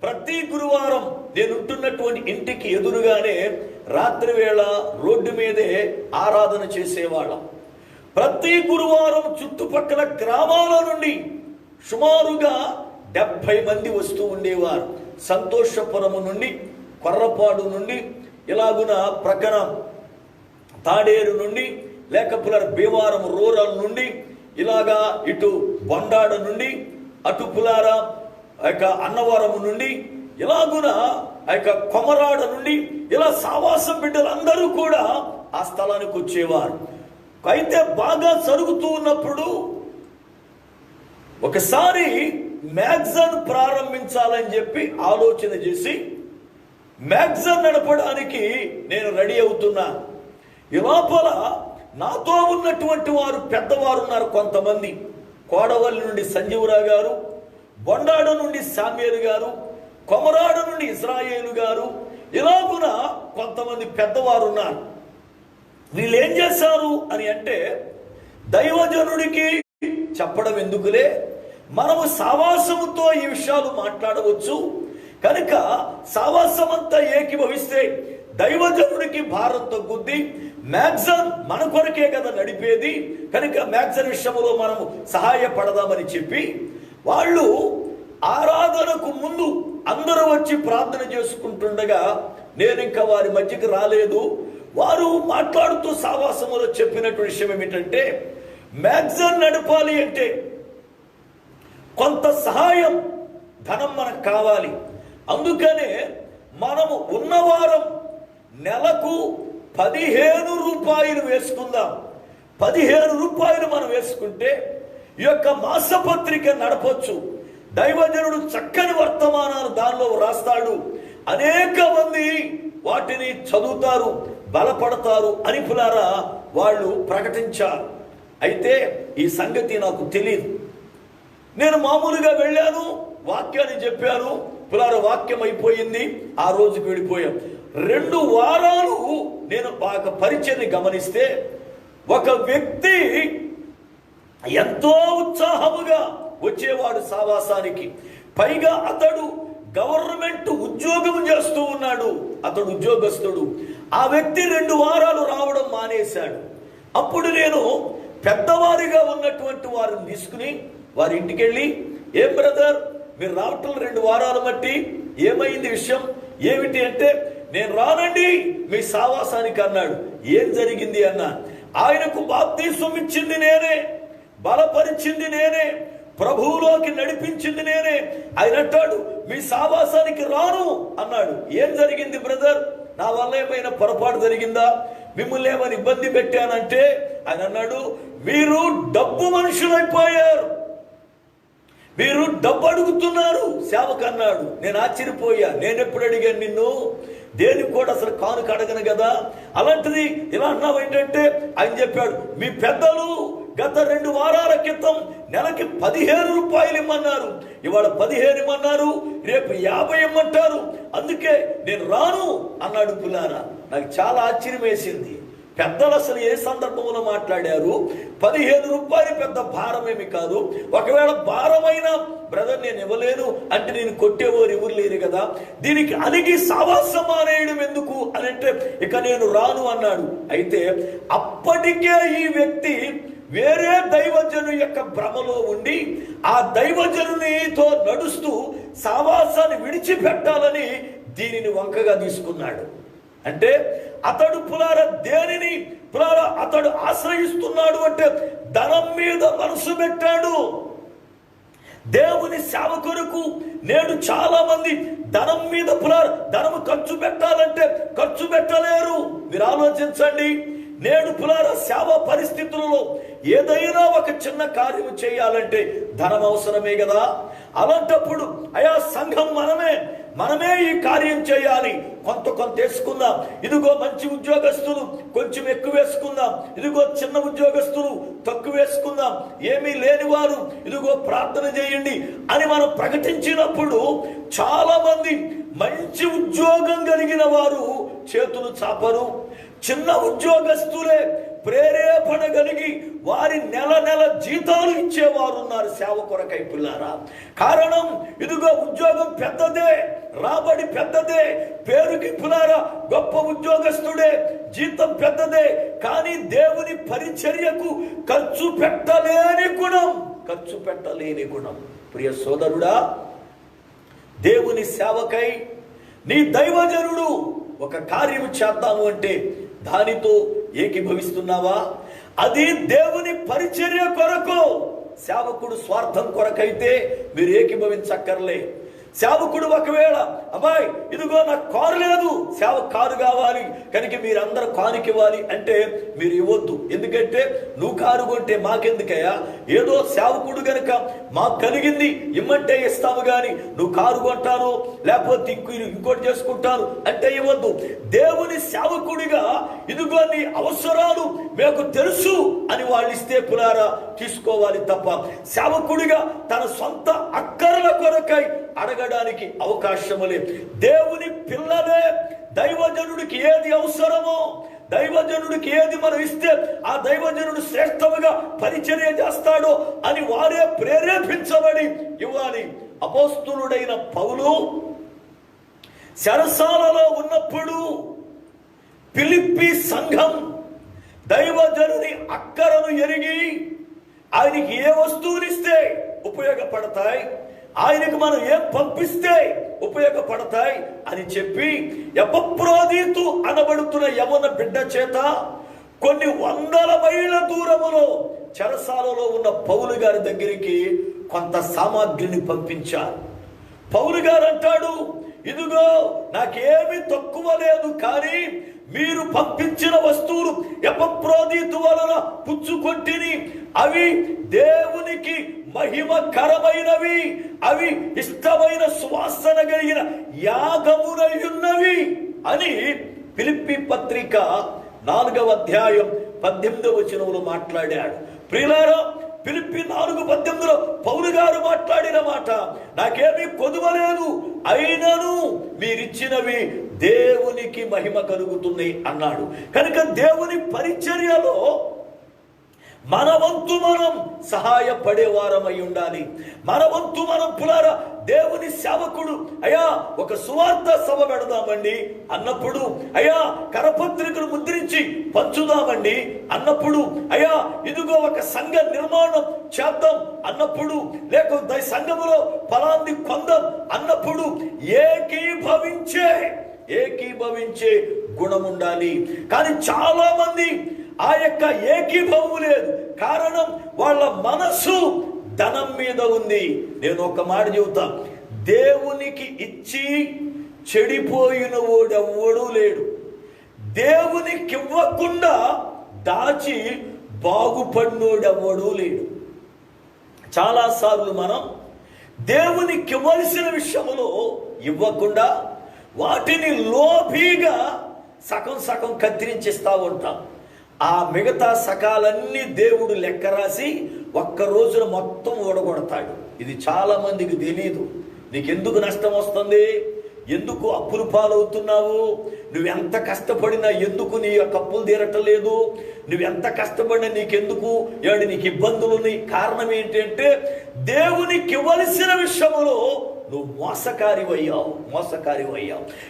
ప్రతి గురువారం నేను ఉంటున్నటువంటి ఇంటికి ఎదురుగానే రాత్రి వేళ రోడ్డు మీదే ఆరాధన చేసేవాళ్ళం. ప్రతి గురువారం చుట్టుపక్కల గ్రామాల నుండి సుమారుగా 70 మంది వస్తూ ఉండేవారు. సంతోషపురము నుండి, కొర్రపాడు నుండి, ఇలాగున ప్రక్కన తాడేరు నుండి, లేకపోతే భీమవరం రూరల్ నుండి, ఇలాగా ఇటు బొండాడ నుండి, అటు పులారా అన్నవరం నుండి, ఇలాగున కొమరాడ నుండి, ఇలా సావాసం బిడ్డలందరూ కూడా ఆ స్థలానికి వచ్చేవారు. అయితే బాగా జరుగుతూ ఉన్నప్పుడు ఒకసారి మ్యాగజైన్ ప్రారంభించాలని చెప్పి ఆలోచన చేసి మ్యాగజైన్ నడపడానికి నేను రెడీ అవుతున్నా. ఈ లోపల నాతో ఉన్నటువంటి వారు పెద్దవారు ఉన్నారు కొంతమంది. కోడవల్లి నుండి సంజీవరావు గారు, బొండాడ నుండి సామ్యేలు గారు, కొమరాడ నుండి ఇజ్రాయేలు గారు, ఇలాగున కొంతమంది పెద్దవారు ఉన్నారు. వీళ్ళు ఏం చేశారు అని అంటే, దైవజనుడికి చెప్పడం ఎందుకులే, మనము సావాసముతో ఈ విషయాలు మాట్లాడవచ్చు కనుక సావాసమంతా ఏకీభవిస్తే దైవజనుడికి భారం తగ్గుద్ది, మ్యాగజైన్ మన కొరకే కదా నడిపేది కనుక మ్యాగజైన్ విషయంలో మనము సహాయపడదామని చెప్పి వాళ్ళు ఆరాధనకు ముందు అందరూ వచ్చి ప్రార్థన చేసుకుంటుండగా నేను ఇంకా వారి మధ్యకి రాలేదు. వారు మాట్లాడుతూ సావాసములో చెప్పినట్టు విషయం ఏమిటంటే, మ్యాగజైన్ నడపాలి అంటే కొంత సహాయం, ధనం మనకు కావాలి. అందుకనే మనము ఉన్నవారం నెలకు 15 రూపాయలు వేసుకుందాం. 15 రూపాయలు మనం వేసుకుంటే ఈ యొక్క మాసపత్రిక నడపొచ్చు. దైవజనుడు చక్కని వర్తమానాలు దానిలో రాస్తాడు. అనేక మంది వాటిని చదువుతారు, బలపడతారు అని పులారా వాళ్ళు ప్రకటించారు. అయితే ఈ సంగతి నాకు తెలియదు. నేను మామూలుగా వెళ్ళాను, వాక్యాన్ని చెప్పాను, పులార వాక్యం అయిపోయింది, ఆ రోజుకి వెళ్ళిపోయాం. 2 వారాలు నేను ఆ పరిచయని గమనిస్తే ఒక వ్యక్తి ఎంతో ఉత్సాహముగా వచ్చేవాడు సావాసానికి. పైగా అతడు గవర్నమెంట్ ఉద్యోగం చేస్తూ ఉన్నాడు, అతడు ఉద్యోగస్తుడు. ఆ వ్యక్తి 2 వారాలు రావడం మానేశాడు. అప్పుడు నేను పెద్దవారిగా ఉన్నటువంటి వారిని తీసుకుని వారి ఇంటికి వెళ్ళి, ఏం బ్రదర్ మీరు రావటం 2 వారాలు బట్టి ఏమైంది విషయం ఏమిటి అంటే, నేను రానండి మీ సావాసానికి అన్నాడు. ఏం జరిగింది అన్నా, ఆయనకు బాప్తీసం ఇచ్చింది నేనే, బలపరిచింది నేనే, ప్రభువులోకి నడిపించింది నేనే. ఆయన అంటాడు మీ సావాసానికి రాను అన్నాడు. ఏం జరిగింది బ్రదర్, నా వల్ల ఏమైనా పొరపాటు జరిగిందా, మిమ్మల్ని ఏమైనా ఇబ్బంది పెట్టానంటే ఆయన అన్నాడు, మీరు డబ్బు మనుషులైపోయారు, మీరు డబ్బు అడుగుతున్నారు సేవకు అన్నాడు. నేను ఆశ్చర్యపోయా. నేను ఎప్పుడు అడిగాను నిన్ను, దేనికి కూడా అసలు కానుక అడగను కదా, అలాంటిది ఇలా అన్నావు ఏంటంటే ఆయన చెప్పాడు, మీ పెద్దలు గత 2 వారాల క్రితం నెలకి 15 రూపాయలు ఇమ్మన్నారు, ఇవాళ 15 ఇమ్మన్నారు, రేపు 50 ఇమ్మంటారు, అందుకే నేను రాను అన్నాడు. పులారా నాకు చాలా ఆశ్చర్యం వేసింది. పెద్దలు అసలు ఏ సందర్భంలో మాట్లాడారు? 15 రూపాయలు పెద్ద భారమేమి కాదు. ఒకవేళ భారమైనా బ్రదర్ నేను ఇవ్వలేను అంటే నేను కొట్టేవారు ఎవరు లేరు కదా, దీనికి అలిగి సావాసం మానేయడం ఎందుకు అని అంటే ఇక నేను రాను అన్నాడు. అయితే అప్పటికే ఈ వ్యక్తి వేరే దైవజను యొక్క భ్రమలో ఉండి ఆ దైవజనునితో నడుస్తూ సావాసాన్ని విడిచిపెట్టాలని దీనిని వంకగా తీసుకున్నాడు. అంటే అతడు పులార దేనిని పులార అతడు ఆశ్రయిస్తున్నాడు అంటే ధనం మీద మనసు పెట్టాడు. దేవుని సేవ కొరకు నేడు చాలా మంది ధనం మీద పులార ధనము ఖర్చు పెట్టాలంటే ఖర్చు పెట్టలేరు. మీరు ఆలోచించండి, నేడు పులార సేవ పరిస్థితులలో ఏదైనా ఒక చిన్న కార్యం చేయాలంటే ధనం అవసరమే కదా. అలాంటప్పుడు అయా సంఘం మనమే ఈ కార్యం చేయాలి, కొంత వేసుకుందాం, ఇదిగో మంచి ఉద్యోగస్తులు కొంచెం ఎక్కువ వేసుకుందాం, ఇదిగో చిన్న ఉద్యోగస్తులు తక్కువ వేసుకుందాం, ఏమీ లేని వారు ఇదిగో ప్రార్థన చేయండి అని మనం ప్రకటించినప్పుడు చాలా మంది మంచి ఉద్యోగం కలిగిన వారు చేతులు చాపరు. చిన్న ఉద్యోగస్తులే ప్రేరేపణ కలిగి వారి నెల జీతాలు ఇచ్చేవారు ఉన్నారు సేవ కొరకై పిల్లారా. కారణం ఇదిగో ఉద్యోగం పెద్దదే, రాబడి పెద్దదే, పేరుకి పిల్లారా గొప్ప ఉద్యోగస్తుడే, జీతం పెద్దదే, కానీ దేవుని పరిచర్యకు ఖర్చు పెట్టలేని గుణం. ప్రియ సోదరుడా, దేవుని సేవకై నీ దైవజనుడు ఒక కార్యం చేద్దాము అంటే దానితో ఏకీభవిస్తున్నావా? అది దేవుని పరిచర్య కొరకు. సేవకుడు స్వార్థం కొరకైతే మీరు ఏకీభవించక్కర్లే. సేవకుడు ఒకవేళ అబ్బాయి ఇదిగో నాకు కారు లేదు, సేవ కారు కావాలి కనుక మీరందరూ కానుక ఇవ్వాలి అంటే మీరు ఇవ్వద్దు. ఎందుకంటే నువ్వు కారు కొంటే మాకెందుకయ్యా, ఏదో సేవకుడు గనక మాకు కలిగింది ఇమ్మంటే ఇస్తాము, కానీ నువ్వు కారు కొంటాను లేకపోతే ఇంకోటి చేసుకుంటాను అంటే ఇవ్వద్దు. దేవుని సేవకుడిగా ఇదిగో నీ అవసరాలు మీకు తెలుసు అని వాళ్ళు ఇస్తే పులారా తీసుకోవాలి తప్ప సేవకుడిగా తన సొంత అక్కర్ల కొరకై అడగడానికి అవకాశం లేదు. దేవుని పిల్లలే దైవజనుడికి ఏది అవసరమో, దైవజనుడికి ఏది మనం ఇస్తే ఆ దైవజనుడు శ్రేష్టముగా పరిచర్య చేస్తాడో అని వారే ప్రేరేపించబడి ఇవ్వాలి. అపోస్తులుడైన పౌలు చెరసాలలో ఉన్నప్పుడు ఫిలిప్పీ సంఘం దైవజనుని అక్కరను ఎరిగి ఆయనకి ఏ వస్తువులు ఇస్తే ఉపయోగపడతాయి, ఆయనకు మనం ఏం పంపిస్తే ఉపయోగపడతాయి అని చెప్పి ఎపఫ్రోదితు అనబడుతున్న యవన బిడ్డ చేత కొన్ని 100 మైళ్ళ దూరములో చెరసాలలో ఉన్న పౌలు గారి దగ్గరికి కొంత సామాగ్రిని పంపించారు. పౌలు గారు అంటాడు, ఇదిగో నాకేమీ తక్కువ లేదు, కానీ మీరు పంపించిన వస్తువులు ఎపఫ్రోదితు వలన పుచ్చుకొంటిని, అవి దేవునికి మహిమకరమైనవి, అవి ఇష్టమైన సువాసన కలిగిన యాగమునయున్నవి అని ఫిలిప్పీ పత్రిక 4వ అధ్యాయం 18వ వచనంలో మాట్లాడాడు. ప్రియులారా, ఫిలిప్పీ 4:18లో పౌలు గారు మాట్లాడిన మాట, నాకేమీ కొదువలేదు, అయినను మీరిచ్చినవి దేవునికి మహిమ కలుగుతున్నాయి అన్నాడు. కనుక దేవుని పరిచర్యలో మన వంతు మనం సహాయపడేవారమై ఉండాలి. మన వంతు మనం పులారా దేవుని సేవకుడు, అయ్యా ఒక సువార్త సభ పెడదామండి అన్నప్పుడు, అయ్యా కరపత్రికలు ముద్రించి పంచుదామండి అన్నప్పుడు, అయ్యా ఇదిగో ఒక సంఘ నిర్మాణం చేద్దాం అన్నప్పుడు, లేకపోతే సంఘములో ఫలాన్ని కొందాం అన్నప్పుడు ఏకీభవించే గుణం ఉండాలి. కానీ చాలా మంది ఆ యొక్క ఏకీభవం లేదు. కారణం వాళ్ళ మనసు ధనం మీద ఉంది. నేను ఒక మాట చెబుతా, దేవునికి ఇచ్చి చెడిపోయిన వాడెవ్వడూ లేడు. దేవునికి ఇవ్వకుండా దాచి బాగుపడినోడెవ్వడూ లేడు. చాలాసార్లు మనం దేవునికి ఇవ్వాల్సిన విషయంలో ఇవ్వకుండా వాటిని లోభీగా సగం కత్తిరించిస్తా ఉంటాం. ఆ మిగతా సకాలన్నీ దేవుడు లెక్క రాసి ఒక్క రోజున మొత్తం ఓడగొడతాడు. ఇది చాలా మందికి తెలియదు. నీకెందుకు నష్టం వస్తుంది, ఎందుకు అప్పులు పాలవుతున్నావు, నువ్వెంత కష్టపడినా ఎందుకు నీ యొక్క అప్పులు తీరటం లేదు, నువ్వెంత కష్టపడినా నీకెందుకు నీకు ఇబ్బందులు ఉన్నాయి. కారణం ఏంటంటే దేవునికి ఇవ్వలసిన విషయంలో నువ్వు మోసకారివయ్యావు.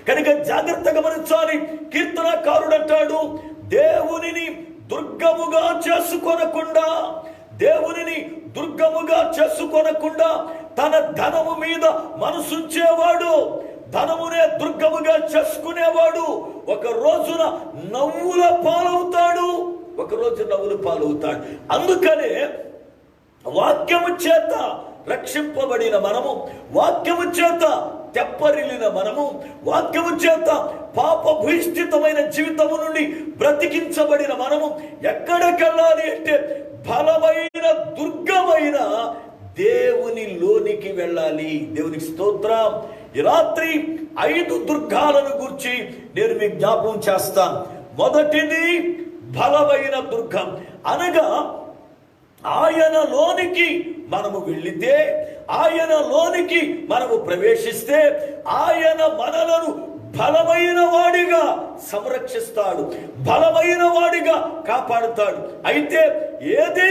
కనుక జాగ్రత్తగా గమనించాలి. కీర్తనకారుడు అంటాడు, దేవునిని దుర్గముగా చేసుకొనకుండా తన ధనము మీద మనసుంచేవాడు, ధనమునే దుర్గముగా చేసుకునేవాడు ఒక రోజున నవ్వుల పాలవుతాడు. అందుకనే వాక్యము చేత రక్షింపబడిన మనము, వాక్యము చేత తెప్పరిల్లిన మనము, వాక్యము చేత పాప భూయిష్ఠితమైన జీవితము నుండి బ్రతికించబడిన మనము ఎక్కడికెళ్ళాలి అంటే బలమైన దుర్గమైన దేవుని లోనికి వెళ్ళాలి. దేవునికి స్తోత్రం. ఈ రాత్రి 5 దుర్గాలను గురించి నేను మీకు జ్ఞాపకం చేస్తాను. మొదటిది బలమైన దుర్గం, అనగా ఆయనలోనికి మనము వెళ్ళితే, ఆయనలోనికి మనము ప్రవేశిస్తే ఆయన మనలను బలమైన వాడిగా సంరక్షిస్తాడు, బలమైన వాడిగా కాపాడుతాడు. అయితే ఏది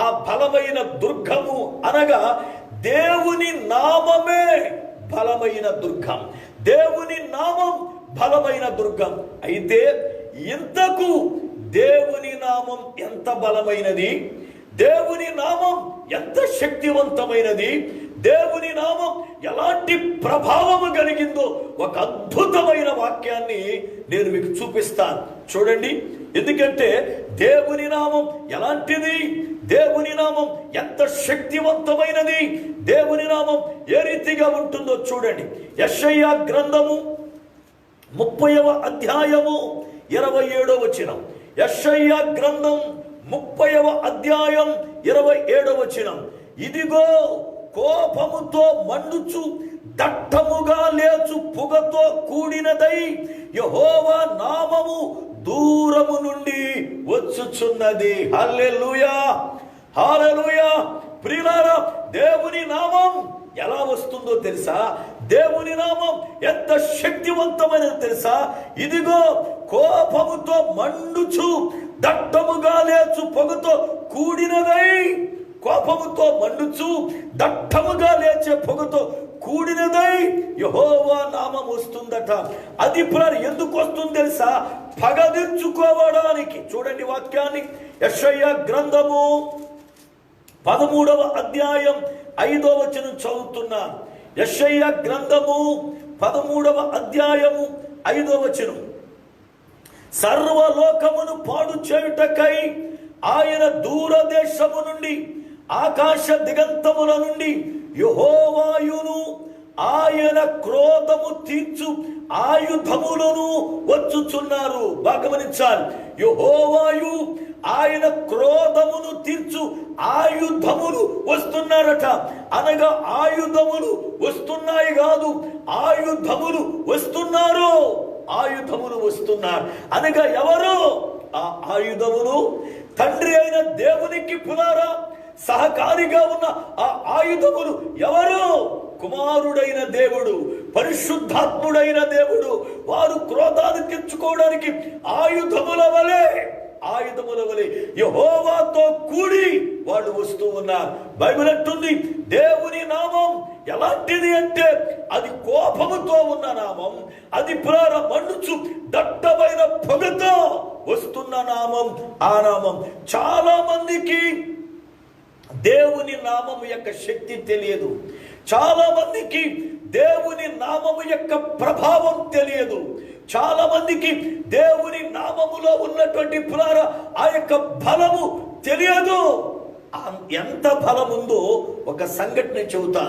ఆ బలమైన దుర్గము అనగా దేవుని నామమే బలమైన దుర్గం. దేవుని నామం బలమైన దుర్గం. అయితే ఇంతకు దేవుని నామం ఎంత బలమైనది, దేవుని నామం ఎంత శక్తివంతమైనది, దేవుని నామం ఎలాంటి ప్రభావము కలిగిందో ఒక అద్భుతమైన వాక్యాన్ని నేను మీకు చూపిస్తాను. చూడండి, ఎందుకంటే దేవుని నామం ఎలాంటిది, దేవుని నామం ఎంత శక్తివంతమైనది, దేవుని నామం ఏ రీతిగా ఉంటుందో చూడండి. యెషయా గ్రంథము 30వ అధ్యాయము 27వ వచనం. యెషయా గ్రంథం 30వ అధ్యాయం 27వ వచనం. ఇదిగో కోపముతో మండుచు దట్టముగా లేచు పొగతో కూడినదై యెహోవా నామము దూరము నుండి వచ్చుచున్నది. హల్లెలూయా, హల్లెలూయా. ప్రియులారా, దేవుని నామం ఎలా వస్తుందో తెలుసా? దేవుని నామం ఎంత శక్తివంతమైనది తెలుసా? ఇదిగో కోపముతో మండుచు దట్టముగా లేచు పొగతో కూడినదై, కోపముతో మండుచు దట్టముగా లేచే పొగతో కూడినదై యెహోవా నామం వస్తుందట. అది ఎందుకు వస్తుంది తెలుసా? పగ తీర్చుకోవడానికి. చూడండి వాక్యాన్ని. యెషయా గ్రంథము 13వ అధ్యాయం 5వ వచనం చదువుతున్నాను. యెషయా గ్రంథము 13వ అధ్యాయము 5వ వచనం. సర్వలోకమును పాడు చేయుటకై ఆయన దూరదేశము నుండి ఆకాశ దిగంతముల నుండి యెహోవాయును ఆయన క్రోధము తీర్చు ఆయుధములను వచ్చుచున్నారు. బాగా గమనించాలి. యెహోవాయు ఆయన క్రోధమును తీర్చు ఆయుధములు వస్తున్నారట. అనగా ఆయుధములు వస్తున్నాయి కాదు, ఆయుధములు వస్తున్నారు. ఆయుధములు వస్తున్నారు అనగా ఎవరు? ఆ ఆయుధములు తండ్రి అయిన దేవునికి పునారా సహకారిగా ఉన్న ఆ ఆయుధములు ఎవరు? కుమారుడైన దేవుడు, పరిశుద్ధాత్ముడైన దేవుడు. వారు క్రోధాన్ని తెచ్చుకోవడానికి ఆయుధముల వలె యెహోవాతో కూడి వాళ్ళు వస్తూ ఉన్నారు. బైబిల్ అంటుంది దేవుని నామం ఎలాంటిది అంటే అది కోపముతో ఉన్న నామం, అది మండుచు దట్టమైన పొగతో వస్తున్న నామం. ఆ నామం చాలా మందికి దేవుని నామము యొక్క శక్తి తెలియదు. చాలా మందికి దేవుని నామము యొక్క ప్రభావం తెలియదు. చాలా మందికి దేవుని నామములో ఉన్నటువంటి ఆ యొక్క బలము తెలియదు. ఎంత బలం ఉందో ఒక సంఘటన చెబుతా.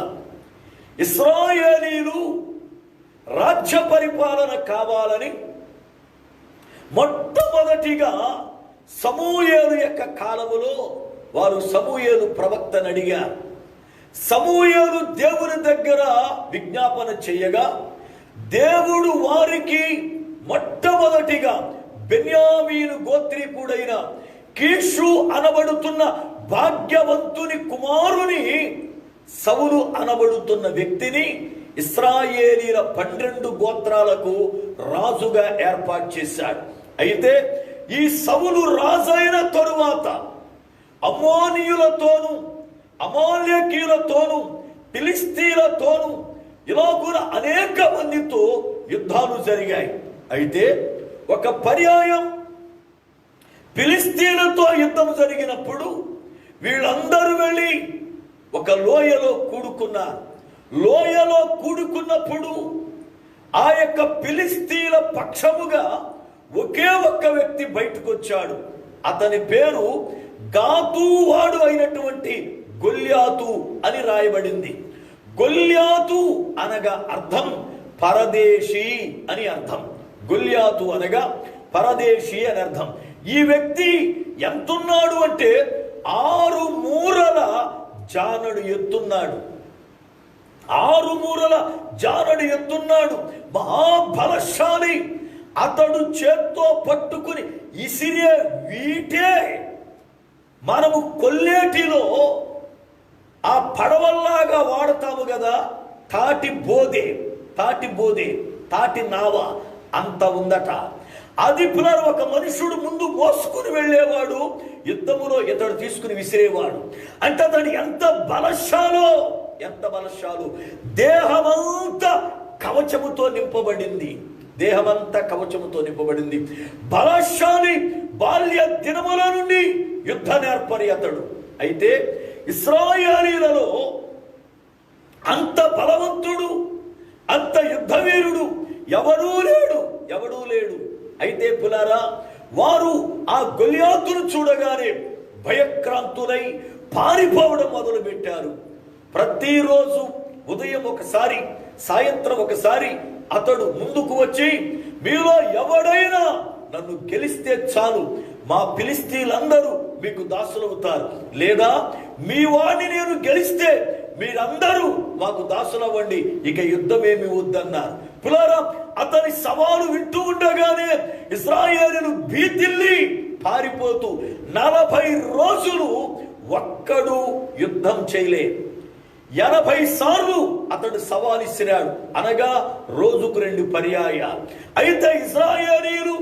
ఇశ్రాయేలీలు రాజ్య పరిపాలన కావాలని మొట్టమొదటిగా సమూయేలు యొక్క కాలములో వారు సమూయేలు ప్రవక్తను అడిగారు. సమూయేలు దేవుని దగ్గర విజ్ఞాపన చేయగా దేవుడు వారికి మొట్టమొదటిగా బెన్యామీను గోత్రీకుడైన కీషు అనబడుతున్న భాగ్యవంతుని కుమారుని సౌలు అనబడుతున్న వ్యక్తిని ఇశ్రాయేలీల 12 గోత్రాలకు రాజుగా ఏర్పాటు చేశాడు. అయితే ఈ సౌలు రాజైన తరువాత అమ్మోనీయులతోనూ అమాలేకీయులతోనూ ఫిలిస్తీన్లతోనూ ఇలా కూడా అనేక మందితో యుద్ధాలు జరిగాయి. అయితే ఒక పర్యాయం ఫిలిస్తీన్లతో యుద్ధం జరిగినప్పుడు వీళ్ళందరూ వెళ్ళి ఒక లోయలో కూడుకున్నారు. లోయలో కూడుకున్నప్పుడు ఆ యొక్క ఫిలిస్తీన్ల పక్షముగా ఒకే ఒక్క వ్యక్తి బయటకు వచ్చాడు. అతని పేరు గాతు వాడు అయినటువంటి గొల్యాతు అని రాయబడింది. గొల్యాతు అనగా అర్థం పరదేశీ అని అర్థం. గొల్యాతు అనగా పరదేశీ అని అర్థం. ఈ వ్యక్తి ఎంతున్నాడు అంటే 6 మూరల జానడు ఎత్తున్నాడు. 6 మూరల జానడు ఎత్తున్నాడు. మహాబలశాలి. అతడు చేత్తో పట్టుకుని ఇసిరే వీటే మనము కొల్లేటిలో ఆ పడవల్లాగా వాడతాము కదా, తాటి బోధే తాటి నావ అంత ఉందట. అది ఒక మనుషుడు ముందు మోసుకుని వెళ్ళేవాడు, యుద్ధములో ఇతడు తీసుకుని విసిరేవాడు. అంటే అతడు ఎంత బలశాలో. దేహమంతా కవచముతో నింపబడింది. బలశాలి. బాల్య దినముల నుండి యుద్ధ నేర్పరి అతడు. అయితే ఇశ్రాయేలీలలో అంత బలవంతుడు, అంత యుద్ధవీరుడు ఎవడూ లేడు. అయితే పులారా, వారు ఆ గొల్యాతును చూడగానే భయక్రాంతులై పారిపోవడం మొదలు పెట్టారు. ప్రతిరోజు ఉదయం ఒకసారి, సాయంత్రం ఒకసారి అతడు ముందుకు వచ్చి, మీలో ఎవడైనా నన్ను గెలిస్తే చాలు, మా ఫిలిస్తీన్లందరూ మీకు దాసులవుతారు, లేదా మీ వాడిని నేను గెలిస్తే మీరందరూ మాకు దాసులవ్వండి, ఇక యుద్ధమేమి వద్దన్నారు. పులారా, అతని సవాలు వింటూ ఉండగానే ఇశ్రాయేలీయులు భీతిల్లి పారిపోతూ 40 రోజులు ఒక్కడు యుద్ధం చేయలే. 80 సార్లు అతడు సవాలు ఇచ్చినాడు, అనగా రోజుకు 2 పర్యాయాలు. అయితే ఇశ్రాయేలీయులు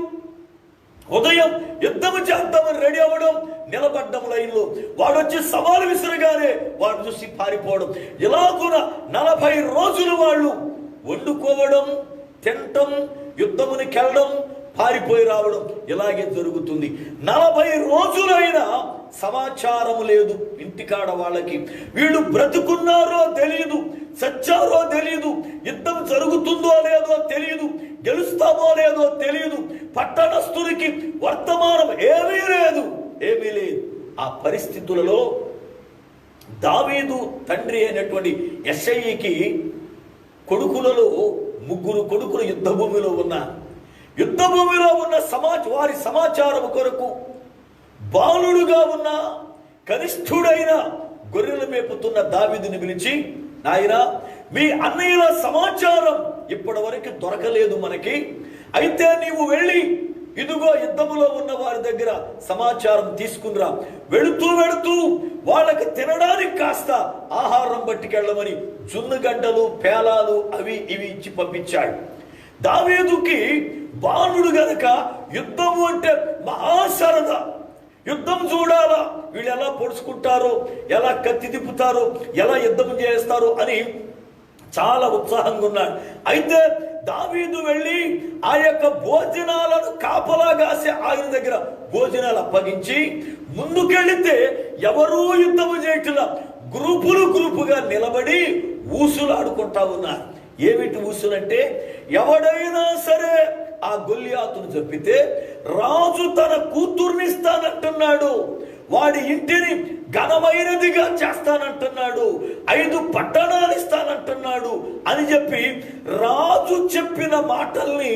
ఉదయం యుద్ధము చేద్దామని రెడీ అవ్వడం, నిలబడ్డం లైన్లో. వాడు వచ్చి సవాలు విసిరగానే వాడు చూసి పారిపోవడం. ఇలా కూడా 40 రోజులు వాళ్ళు వండుకోవడం, తినటం, యుద్ధమునికి వెళ్ళడం, పారిపోయి రావడం ఇలాగే జరుగుతుంది. 40 రోజులైనా సమాచారం లేదు ఇంటికాడ వాళ్ళకి. వీళ్ళు బ్రతుకున్నారో తెలియదు, చచ్చారో తెలియదు, యుద్ధం జరుగుతుందో లేదో తెలియదు, గెలుస్తామో లేదో తెలియదు. పట్టణస్థునికి వర్తమానం ఏమీ లేదు. ఆ పరిస్థితులలో దావీదు తండ్రి అయినటువంటి యెష్షయికి కొడుకులలో 3 కొడుకులు యుద్ధభూమిలో ఉన్నారు. యుద్ధభూమిలో ఉన్న వారి సమాచారం కొరకు బాలుడుగా ఉన్న కనిష్ఠుడైన గొర్రెలు మేపుతున్న దావీదుని పిలిచి, నాయనా, మీ అన్నయ్యల సమాచారం ఇప్పటి వరకు దొరకలేదు మనకి. అయితే నీవు వెళ్ళి ఇదిగో యుద్ధములో ఉన్న వారి దగ్గర సమాచారం తీసుకునిరా. వెళుతూ వెళుతూ వాళ్ళకి తినడానికి కాస్త ఆహారం పట్టుకెళ్ళమని జున్నుగడ్డలు, పేలాలు అవి ఇవి ఇచ్చి పంపించాడు. దావీదుకి బాలుడు గనక యుద్ధము అంటే మహాసరదా. యుద్ధం చూడాలా, వీళ్ళు ఎలా పొడుచుకుంటారో, ఎలా కత్తి తిప్పుతారో, ఎలా యుద్ధం చేస్తారో అని చాలా ఉత్సాహంగా ఉన్నాడు. అయితే దావీదు వెళ్ళి ఆ యొక్క భోజనాలను కాపలాగాసి ఆయన దగ్గర భోజనాలు అప్పగించి ముందుకెళితే ఎవరూ యుద్ధము చేయట్లా, గ్రూపులుగా నిలబడి ఊసులాడుకుంటా ఉన్నారు. ఏమిటి ఊసులంటే, ఎవడైనా సరే ఆ గొల్లియాతును చంపితే రాజు తన కూతుర్నిస్తానంటున్నాడు, వాడి ఇంటిని ఘనమైనదిగా చేస్తానంటున్నాడు, 5 పట్టణాలు ఇస్తానంటున్నాడు అని చెప్పి రాజు చెప్పిన మాటల్ని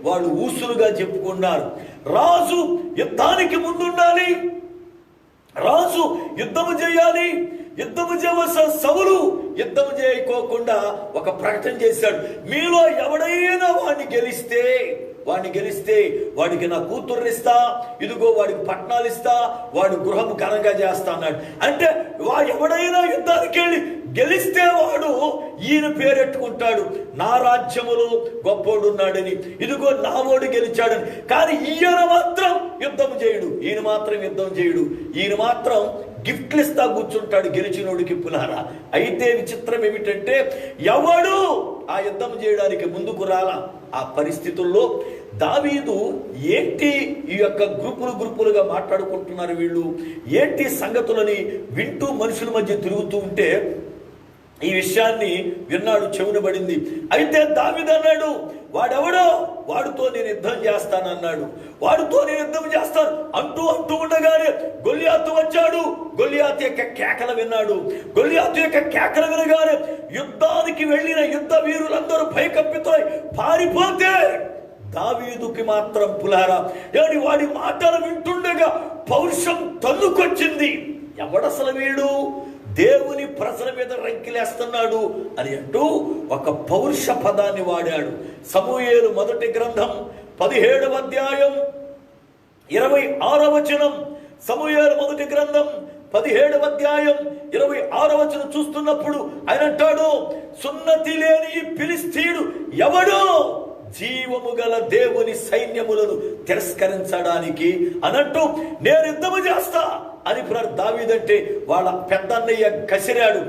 వాళ్ళు ఊసులుగా చెప్పుకున్నారు. రాజు యుద్ధానికి ముందుండాలి, రాజు యుద్ధము చేయాలి. యుద్ధము చేయవలసిన సౌలు యుద్ధము చేయకోకుండా ఒక ప్రకటన చేశాడు, మీలో ఎవడైనా వాడిని గెలిస్తే వాడికి నా కూతుర్నిస్తా, ఇదిగో వాడికి పట్టణాలు ఇస్తా, వాడి గృహం ఘనంగా చేస్తా అన్నాడు. అంటే ఎవడైనా యుద్ధానికి వెళ్ళి గెలిస్తే వాడు ఈయన పేరెట్టుకుంటాడు, నా రాజ్యములో గొప్పోడున్నాడని, ఇదిగో నా ఓడి గెలిచాడని. కానీ ఈయన మాత్రం యుద్ధం చేయడు, ఈయన మాత్రం గిఫ్ట్లు ఇస్తా కూర్చుంటాడు గెలిచినోడికి. పులారా, అయితే విచిత్రం ఏమిటంటే ఎవడు ఆ యుద్ధం చేయడానికి ముందుకు రాలా. ఆ పరిస్థితుల్లో దావీదు ఏంటి ఈ యొక్క గ్రూపులుగా మాట్లాడుకుంటున్నారు వీళ్ళు, ఏంటి సంగతులని వింటూ మనుషుల మధ్య తిరుగుతూ ఉంటే ఈ విషయాన్ని విన్నాడు, చెవున పడింది. అయితే దావీదు అన్నాడు, వాడెవడో వాడితో నేను యుద్ధం చేస్తానన్నాడు, వాడితో నేను యుద్ధం చేస్తాను అంటూ ఉండగానే గొల్లియాతు వచ్చాడు. గొల్లియాతు యొక్క కేకలు విన్నాడు. గొల్లియాతు యొక్క కేకలు వినగానే యుద్ధానికి వెళ్ళిన యుద్ధ వీరులందరూ భయకంపితులై పారిపోతే దావీదుకి మాత్రం పులారా వాడి మాటలు వింటుండగా పౌరుషం తన్నుకొచ్చింది. ఎవడసలు వీడు దేవుని ప్రజల మీద రంకిలేస్తున్నాడు అని అంటూ ఒక పౌరుష పదాన్ని వాడాడు. సమూయేలు మొదటి గ్రంథం 17వ అధ్యాయం 26వ వచనం. సమూయేలు మొదటి గ్రంథం 17వ అధ్యాయం 26వ వచనం చూస్తున్నప్పుడు ఆయన అంటాడు, సున్నతి లేని ఈ ఫిలిష్తీయుడు ఎవడో జీవము గల దేవుని సైన్యములను తిరస్కరించడానికి అన్నట్టు నేను యుద్ధము చేస్తా అని దావీదంటే వాళ్ళ పెద్దన్నయ్య కసిరాడు.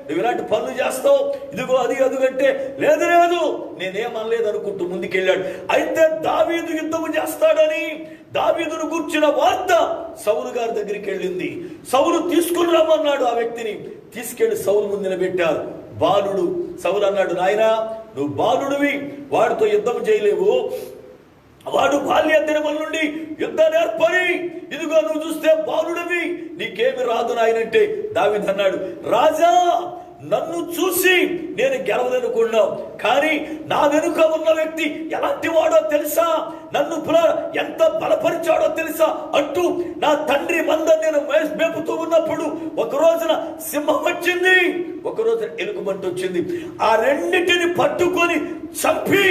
నువ్వు ఇలాంటి పనులు చేస్తావు, ఇదిగో అది అదుగంటే లేదు నేనేమనలేదు అనుకుంటూ ముందుకెళ్ళాడు. అయితే దావీదు యుద్ధము చేస్తాడని దావీదును గూర్చిన వార్త సౌలు గారి దగ్గరికి వెళ్ళింది. సౌలు తీసుకుని రమ్మన్నాడు. ఆ వ్యక్తిని తీసుకెళ్లి సౌలు ముందు నిలబెట్టారు. బాలుడు. సౌలు అన్నాడు, నాయనా నువ్వు బాలుడివి, వాడితో యుద్ధం చేయలేవు, వాడు బాల్య దినముల నుండి యుద్ధం నేర్పరి, ఇదిగో నువ్వు చూస్తే బాలుడివి, నీకేమి రాదు నాయనంటే దావీదు అన్నాడు, రాజా నన్ను చూసి నేను గెలవదనుకున్నావు, కానీ నా వెనుక ఉన్న వ్యక్తి ఎలాంటి వాడో తెలుసా, నన్ను ఎంత బలపరిచాడో తెలుసా అంటూ నా తండ్రి మంద నేను మేపుతూ ఉన్నప్పుడు ఒక రోజున సింహం వచ్చింది, ఒక రోజున ఎలుగుబంటి వచ్చింది, ఆ రెండింటిని పట్టుకొని చంపి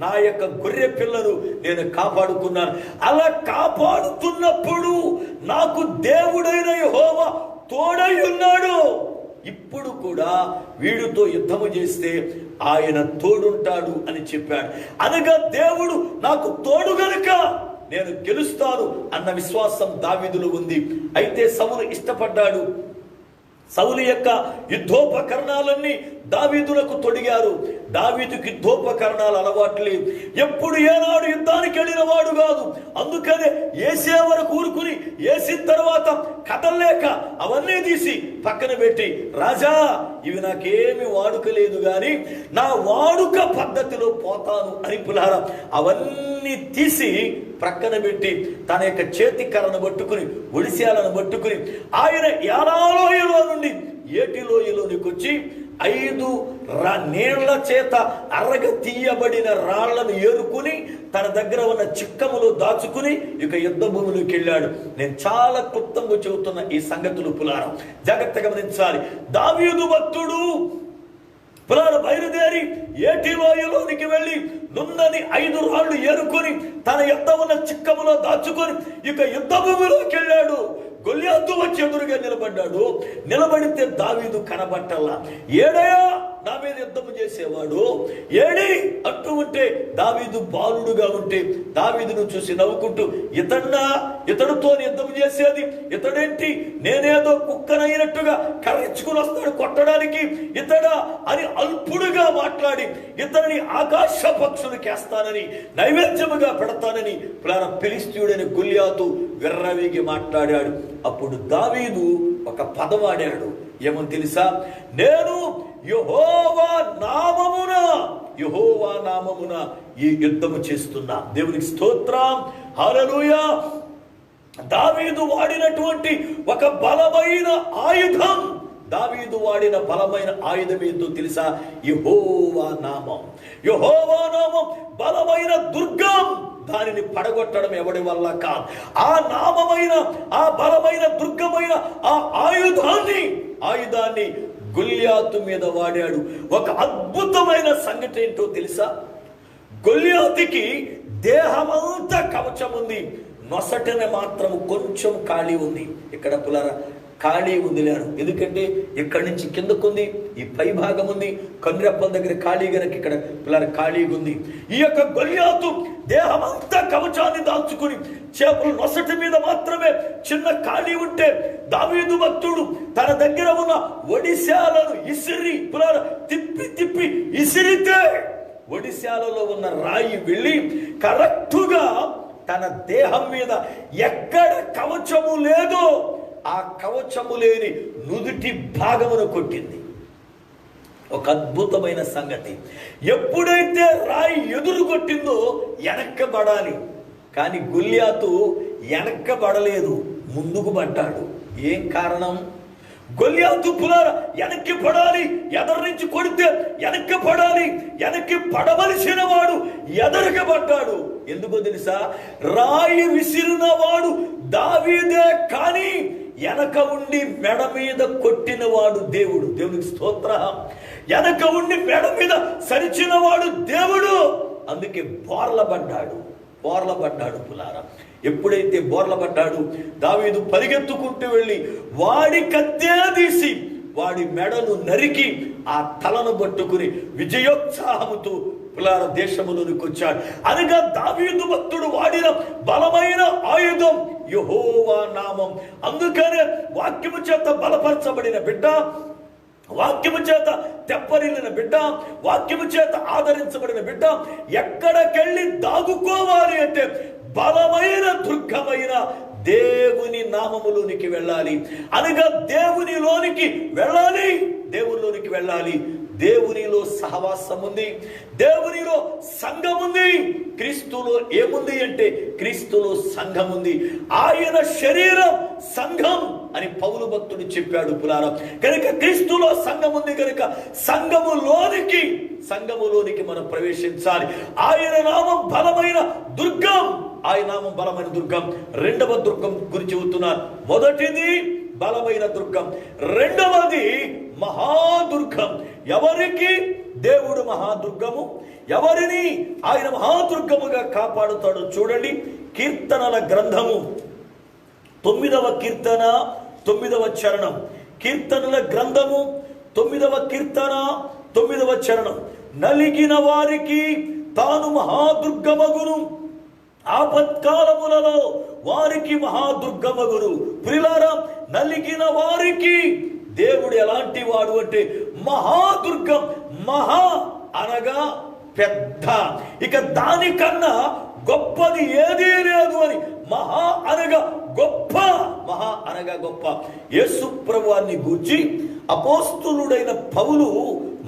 నా యొక్క గొర్రె పిల్లలు నేను కాపాడుకున్నాను. అలా కాపాడుతున్నప్పుడు నాకు దేవుడైన యెహోవా తోడై ఉన్నాడు. ఇప్పుడు కూడా వీడితో యుద్ధము చేస్తే ఆయన తోడుంటాడు అని చెప్పాడు. అనగా దేవుడు నాకు తోడు గనుక నేను గెలుస్తాను అన్న విశ్వాసం దావీదులో ఉంది. అయితే సౌలు ఇష్టపడ్డాడు. సౌలు యొక్క యుద్ధోపకరణాలన్నీ దావీదులకు తొడిగారు. దావీదుకి ధూపకరణాలు అలవాటు లేదు. ఎప్పుడు ఏనాడు యుద్ధానికి వెళ్ళిన వాడు కాదు. అందుకనే ఏసే వరకు ఊరుకుని వేసిన తర్వాత కదలలేక అవన్నీ తీసి పక్కన పెట్టి, రాజా ఇవి నాకేమి వాడుక లేదు గాని నా వాడుక పద్ధతిలో పోతాను అని పులారా అవన్నీ తీసి ప్రక్కన పెట్టి తన యొక్క చేతి కర్రను పట్టుకుని ఒడిశాలను పట్టుకుని ఆయన యానాలోయలో నుండి ఏటిలోయలోనికి వచ్చి 5 నీళ్ల చేత అరగ తీయబడిన రాళ్లను ఏరుకుని తన దగ్గర ఉన్న చిక్కములో దాచుకుని ఇక యుద్ధ భూమిలోకి వెళ్ళాడు. నేను చాలా క్లుప్తంగా చెబుతున్న ఈ సంగతులు పులారా జాగ్రత్తగా గమనించాలి. దావీదు భక్తుడు పులారా బయలుదేరి ఏటిలోయలోనికి వెళ్ళి నున్నని 5 రాళ్లు ఏరుకొని తన యుద్ధ ఉన్న చిక్కములో దాచుకొని ఇక యుద్ధ భూమిలోకి వెళ్ళాడు. గొల్యాతు వచ్చి ఎదురుగా నిలబడ్డాడు. నిలబడితే దావీదు కనబట్టల్లా. ఏడయా నా మీద యుద్ధము చేసేవాడు ఏడి అంటూ ఉంటే దావీదు బాలుడుగా ఉంటే దావీదును చూసి నవ్వుకుంటూ, ఇతడుతో యుద్ధం చేసేది ఇతడేంటి, నేనేదో కుక్కనైనట్టుగా కర్రించుకుని వస్తాడు కొట్టడానికి ఇతడా అని అల్పుడుగా మాట్లాడి ఇతడిని ఆకాశ పక్షులకేస్తానని నైవేద్యముగా పెడతానని ఫిలిష్తీయుడైన గొల్యాతు విర్రవీగి మాట్లాడాడు. అప్పుడు దావీదు ఒక పదవాడాడు. ఏమని తెలుసా? నేను యెహోవా నామమున ఈ యుద్ధము చేస్తున్నా. దేవునికి స్తోత్రం, హల్లెలూయా. దావీదు వాడినటువంటి ఒక బలమైన ఆయుధం, దావీదు వాడిన బలమైన ఆయుధం ఏంటో తెలుసా? యెహోవా నామం. యెహోవా నామం బలమైన దుర్గం. దానిని పడగొట్టడం ఎవడి వల్ల కాదు. ఆ నామమైన, ఆ బలమైన దుర్గమైన ఆ ఆయుధాన్ని గొల్యాతు మీద వాడాడు. ఒక అద్భుతమైన సంగతి ఏంటో తెలుసా? గొల్యాతుకి దేహమంతా కవచం ఉంది, నొసటన మాత్రం కొంచెం ఖాళీ ఉంది. ఇక్కడ పులారా ఖాళీ వదిలారు. ఎందుకంటే ఇక్కడి నుంచి కిందకుంది, ఈ పై భాగం ఉంది, కన్రెప్పల దగ్గర ఖాళీ గనక ఇక్కడ పిల్లల ఖాళీగా ఉంది. ఈ యొక్క గొల్యాతు దేహమంతా కవచాన్ని దాల్చుకుని చేపలు నొసటి మీద మాత్రమే చిన్న ఖాళీ ఉంటే దావీదు భక్తుడు తన దగ్గర ఉన్న ఒడిశాలను ఇసిరి పిల్లల తిప్పి ఇసిరితే ఒడిశాలలో ఉన్న రాయి వెళ్ళి కరెక్టుగా తన దేహం మీద ఎక్కడ కవచము లేదో ఆ కవచము లేని నుదుటి భాగమును కొట్టింది. ఒక అద్భుతమైన సంగతి. ఎప్పుడైతే రాయి ఎదురు కొట్టిందో వెనక్కబడాలి, కానీ గొల్యాతు వెనక్కబడలేదు, ముందుకు పడ్డాడు. ఏం కారణం? గొల్యాతు పులార వెనక్కి పడాలి, ఎదరి నుంచి కొడితే వెనక్కి పడాలి, వెనక్కి పడవలసిన వాడు ఎదరికి పడ్డాడు. ఎందుకో తెలుసా? రాయి విసిరిన వాడు దావీదే, కానీ వెనక ఉండి మెడ మీద కొట్టిన వాడు దేవుడు. దేవునికి స్తోత్రం. వెనక ఉండి మెడ మీద సరిచిన వాడు దేవుడు. అందుకే బోర్లబడ్డాడు పులారా. ఎప్పుడైతే బోర్లబడ్డాడు దావీదు పరిగెత్తుకుంటూ వెళ్ళి వాడి కత్తే తీసి వాడి మెడను నరికి ఆ తలను పట్టుకుని విజయోత్సాహముతో పులార దేశములోనికి వచ్చాడు. అనగా దావీదు భక్తుడు వాడిన బలమైన ఆయుధం యెహోవా నామం. అందుకనే వాక్యము చేత బలపరచబడిన బిడ్డ, వాక్యము చేత తెప్పరిల్లిన బిడ్డ, వాక్యము చేత ఆదరించబడిన బిడ్డ ఎక్కడికెళ్ళి దాగుకోవాలి అంటే బలమైన దుర్గమైన దేవుని నామములోనికి వెళ్ళాలి. అనగా దేవునిలోనికి వెళ్ళాలి, దేవునిలోనికి వెళ్ళాలి. దేవునిలో సహవాసం ఉంది, దేవునిలో సంఘం ఉంది. క్రీస్తులో ఏముంది అంటే క్రీస్తులో సంఘం ఉంది. ఆయన శరీరం సంఘం అని పౌలు భక్తుడు చెప్పాడు పులారా. కనుక క్రీస్తులో సంఘం ఉంది కనుక సంఘములోనికి మనం ప్రవేశించాలి. ఆయన నామం బలమైన దుర్గం, ఆయన నామం బలమైన దుర్గం. రెండవ దుర్గం గురించి చెబుతున్నాను. మొదటిది బలమైన దుర్గం, రెండవది మహాదుర్గం. ఎవరికి దేవుడు మహాదుర్గము, ఎవరిని ఆయన మహాదుర్గముగా కాపాడుతాడు. చూడండి, కీర్తనల గ్రంథము 9వ కీర్తన 9వ చరణం. కీర్తనల గ్రంథము 9వ కీర్తన 9వ చరణం. నలిగిన వారికి తాను మహాదుర్గమగును, ఆపత్కాలములలో వారికి మహాదుర్గమగును. ప్రియులారా, నలిగిన వారికి దేవుడు ఎలాంటి వాడు అంటే మహాదుర్గం. మహా అనగా అనగా పెద్ద, ఇక దానికన్నా గొప్పది ఏదీ లేదు అని. మహా అనగా గొప్ప, మహా అనగా గొప్ప. యేసు ప్రభువాన్ని గూర్చి అపోస్తులుడైన పౌలు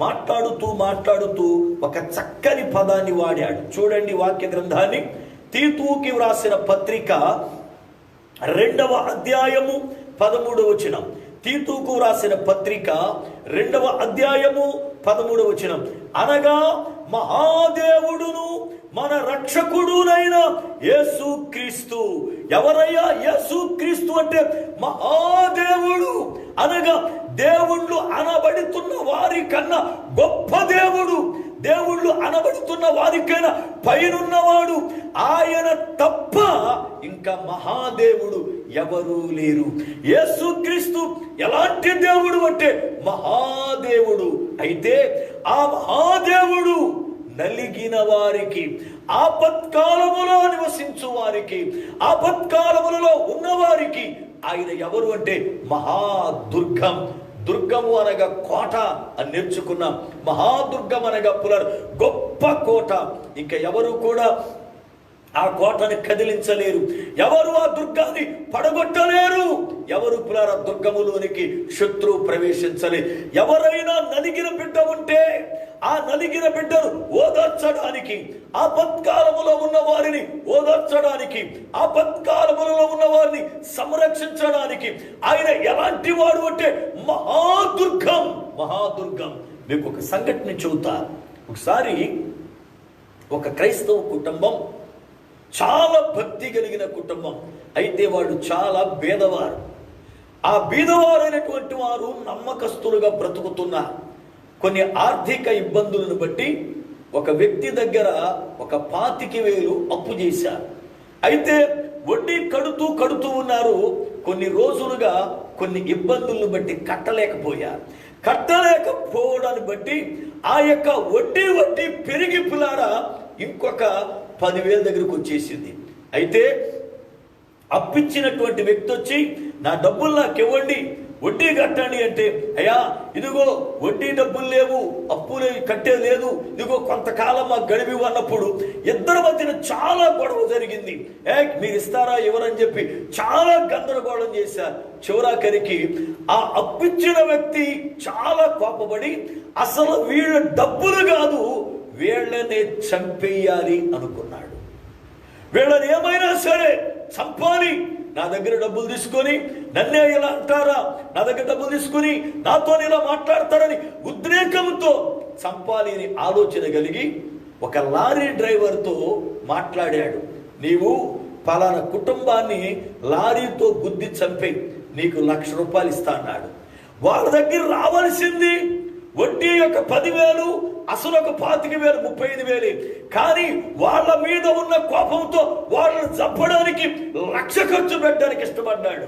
మాట్లాడుతూ ఒక చక్కని పదాన్ని వాడాడు. చూడండి వాక్య గ్రంథాన్ని. తీతుకి వ్రాసిన పత్రిక 2వ అధ్యాయము 13వ వచనం. తీతుకు వ్రాసిన పత్రిక 2వ అధ్యాయము 13వ వచనం. అనగా మహాదేవుడును మన రక్షకుడునైన యేసుక్రీస్తు. ఎవరయ్యా యేసుక్రీస్తు అంటే? మహాదేవుడు అనగా దేవుళ్ళు అనబడుతున్న వారికన్నా గొప్ప దేవుడు, దేవుళ్ళు అనబడుతున్న వారికైనా పైనున్నవాడు. ఆయన తప్ప ఇంకా మహాదేవుడు ఎవరూ లేరు. యేసుక్రీస్తు ఎలాంటి దేవుడు అంటే మహాదేవుడు. అయితే ఆ మహాదేవుడు నలిగిన వారికి, ఆపత్కాలములో నివసించు వారికి, ఆపత్కాలములలో ఉన్నవారికి ఆయన ఎవరు అంటే మహాదుర్గం. దుర్గము అనగా కోట అని నేర్చుకున్నాం. మహాదుర్గం అనగా గొప్ప కోట. ఇంకా ఎవరు కూడా ఆ కోటను కదిలించలేరు, ఎవరు ఆ దుర్గాన్ని పడగొట్టలేరు, ఎవరు పులార దుర్గములోనికి శత్రువు ప్రవేశించలేరు. ఎవరైనా నలిగిన బిడ్డ ఉంటే ఆ నలిగిన బిడ్డను ఓదార్చడానికి, ఆపత్కాలములో ఉన్న వారిని ఓదార్చడానికి, ఆపత్కాలములలో ఉన్న వారిని సంరక్షించడానికి ఆయన ఎలాంటి వాడు అంటే మహాదుర్గం, మహాదుర్గం. మీకు ఒక సంఘటన చెబుతా. ఒకసారి ఒక క్రైస్తవ కుటుంబం, చాలా భక్తి కలిగిన కుటుంబం. అయితే వాళ్ళు చాలా బీదవారు. ఆ బీదవారైనటువంటి వారు నమ్మకస్తులుగా బ్రతుకుతున్నారు. కొన్ని ఆర్థిక ఇబ్బందులను బట్టి ఒక వ్యక్తి దగ్గర ఒక 25,000 అప్పు చేశారు. అయితే వడ్డీ కడుతూ ఉన్నారు. కొన్ని రోజులుగా కొన్ని ఇబ్బందులను బట్టి కట్టలేకపోవడాన్ని బట్టి ఆ యొక్క వడ్డీ పెరిగి పులారా ఇంకొక 10,000 దగ్గరకు వచ్చేసింది. అయితే అప్పిచ్చినటువంటి వ్యక్తి వచ్చి నా డబ్బులు నాకు ఇవ్వండి, వడ్డీ కట్టండి అంటే, అయ్యా ఇదిగో వడ్డీ డబ్బులు లేవు, అప్పులు కట్టే లేదు, ఇదిగో కొంతకాలం మాకు గడివి అన్నప్పుడు ఇద్దరి మధ్యన చాలా గొడవ జరిగింది. మీరు ఇస్తారా ఇవ్వరని చెప్పి చాలా గందరగోళం చేశారు. చివరాఖరికి ఆ అప్పిచ్చిన వ్యక్తి చాలా కోపపడి అసలు వీళ్ళ డబ్బులు కాదు, వీళ్ళనే చంపేయాలి అనుకున్నాడు. వీళ్ళని ఏమైనా సరే చంపాలి, నా దగ్గర డబ్బులు తీసుకొని నన్నే ఇలా అంటారా, నా దగ్గర డబ్బులు తీసుకుని నాతో ఇలా మాట్లాడతారని ఉద్రేకంతో చంపాలి అని ఆలోచన కలిగి ఒక లారీ డ్రైవర్తో మాట్లాడాడు. నీవు పలానా కుటుంబాన్ని లారీతో గుద్ది చంపే, నీకు ₹1,00,000 ఇస్తా అన్నాడు. వాళ్ళ దగ్గర రావాల్సింది వడ్డీ యొక్క 10,000, అసలు ఒక 25,000, 35,000. కానీ వాళ్ళ మీద ఉన్న కోపంతో వాళ్ళని చంపడానికి 1,00,000 ఖర్చు పెట్టడానికి ఇష్టపడ్డాడు.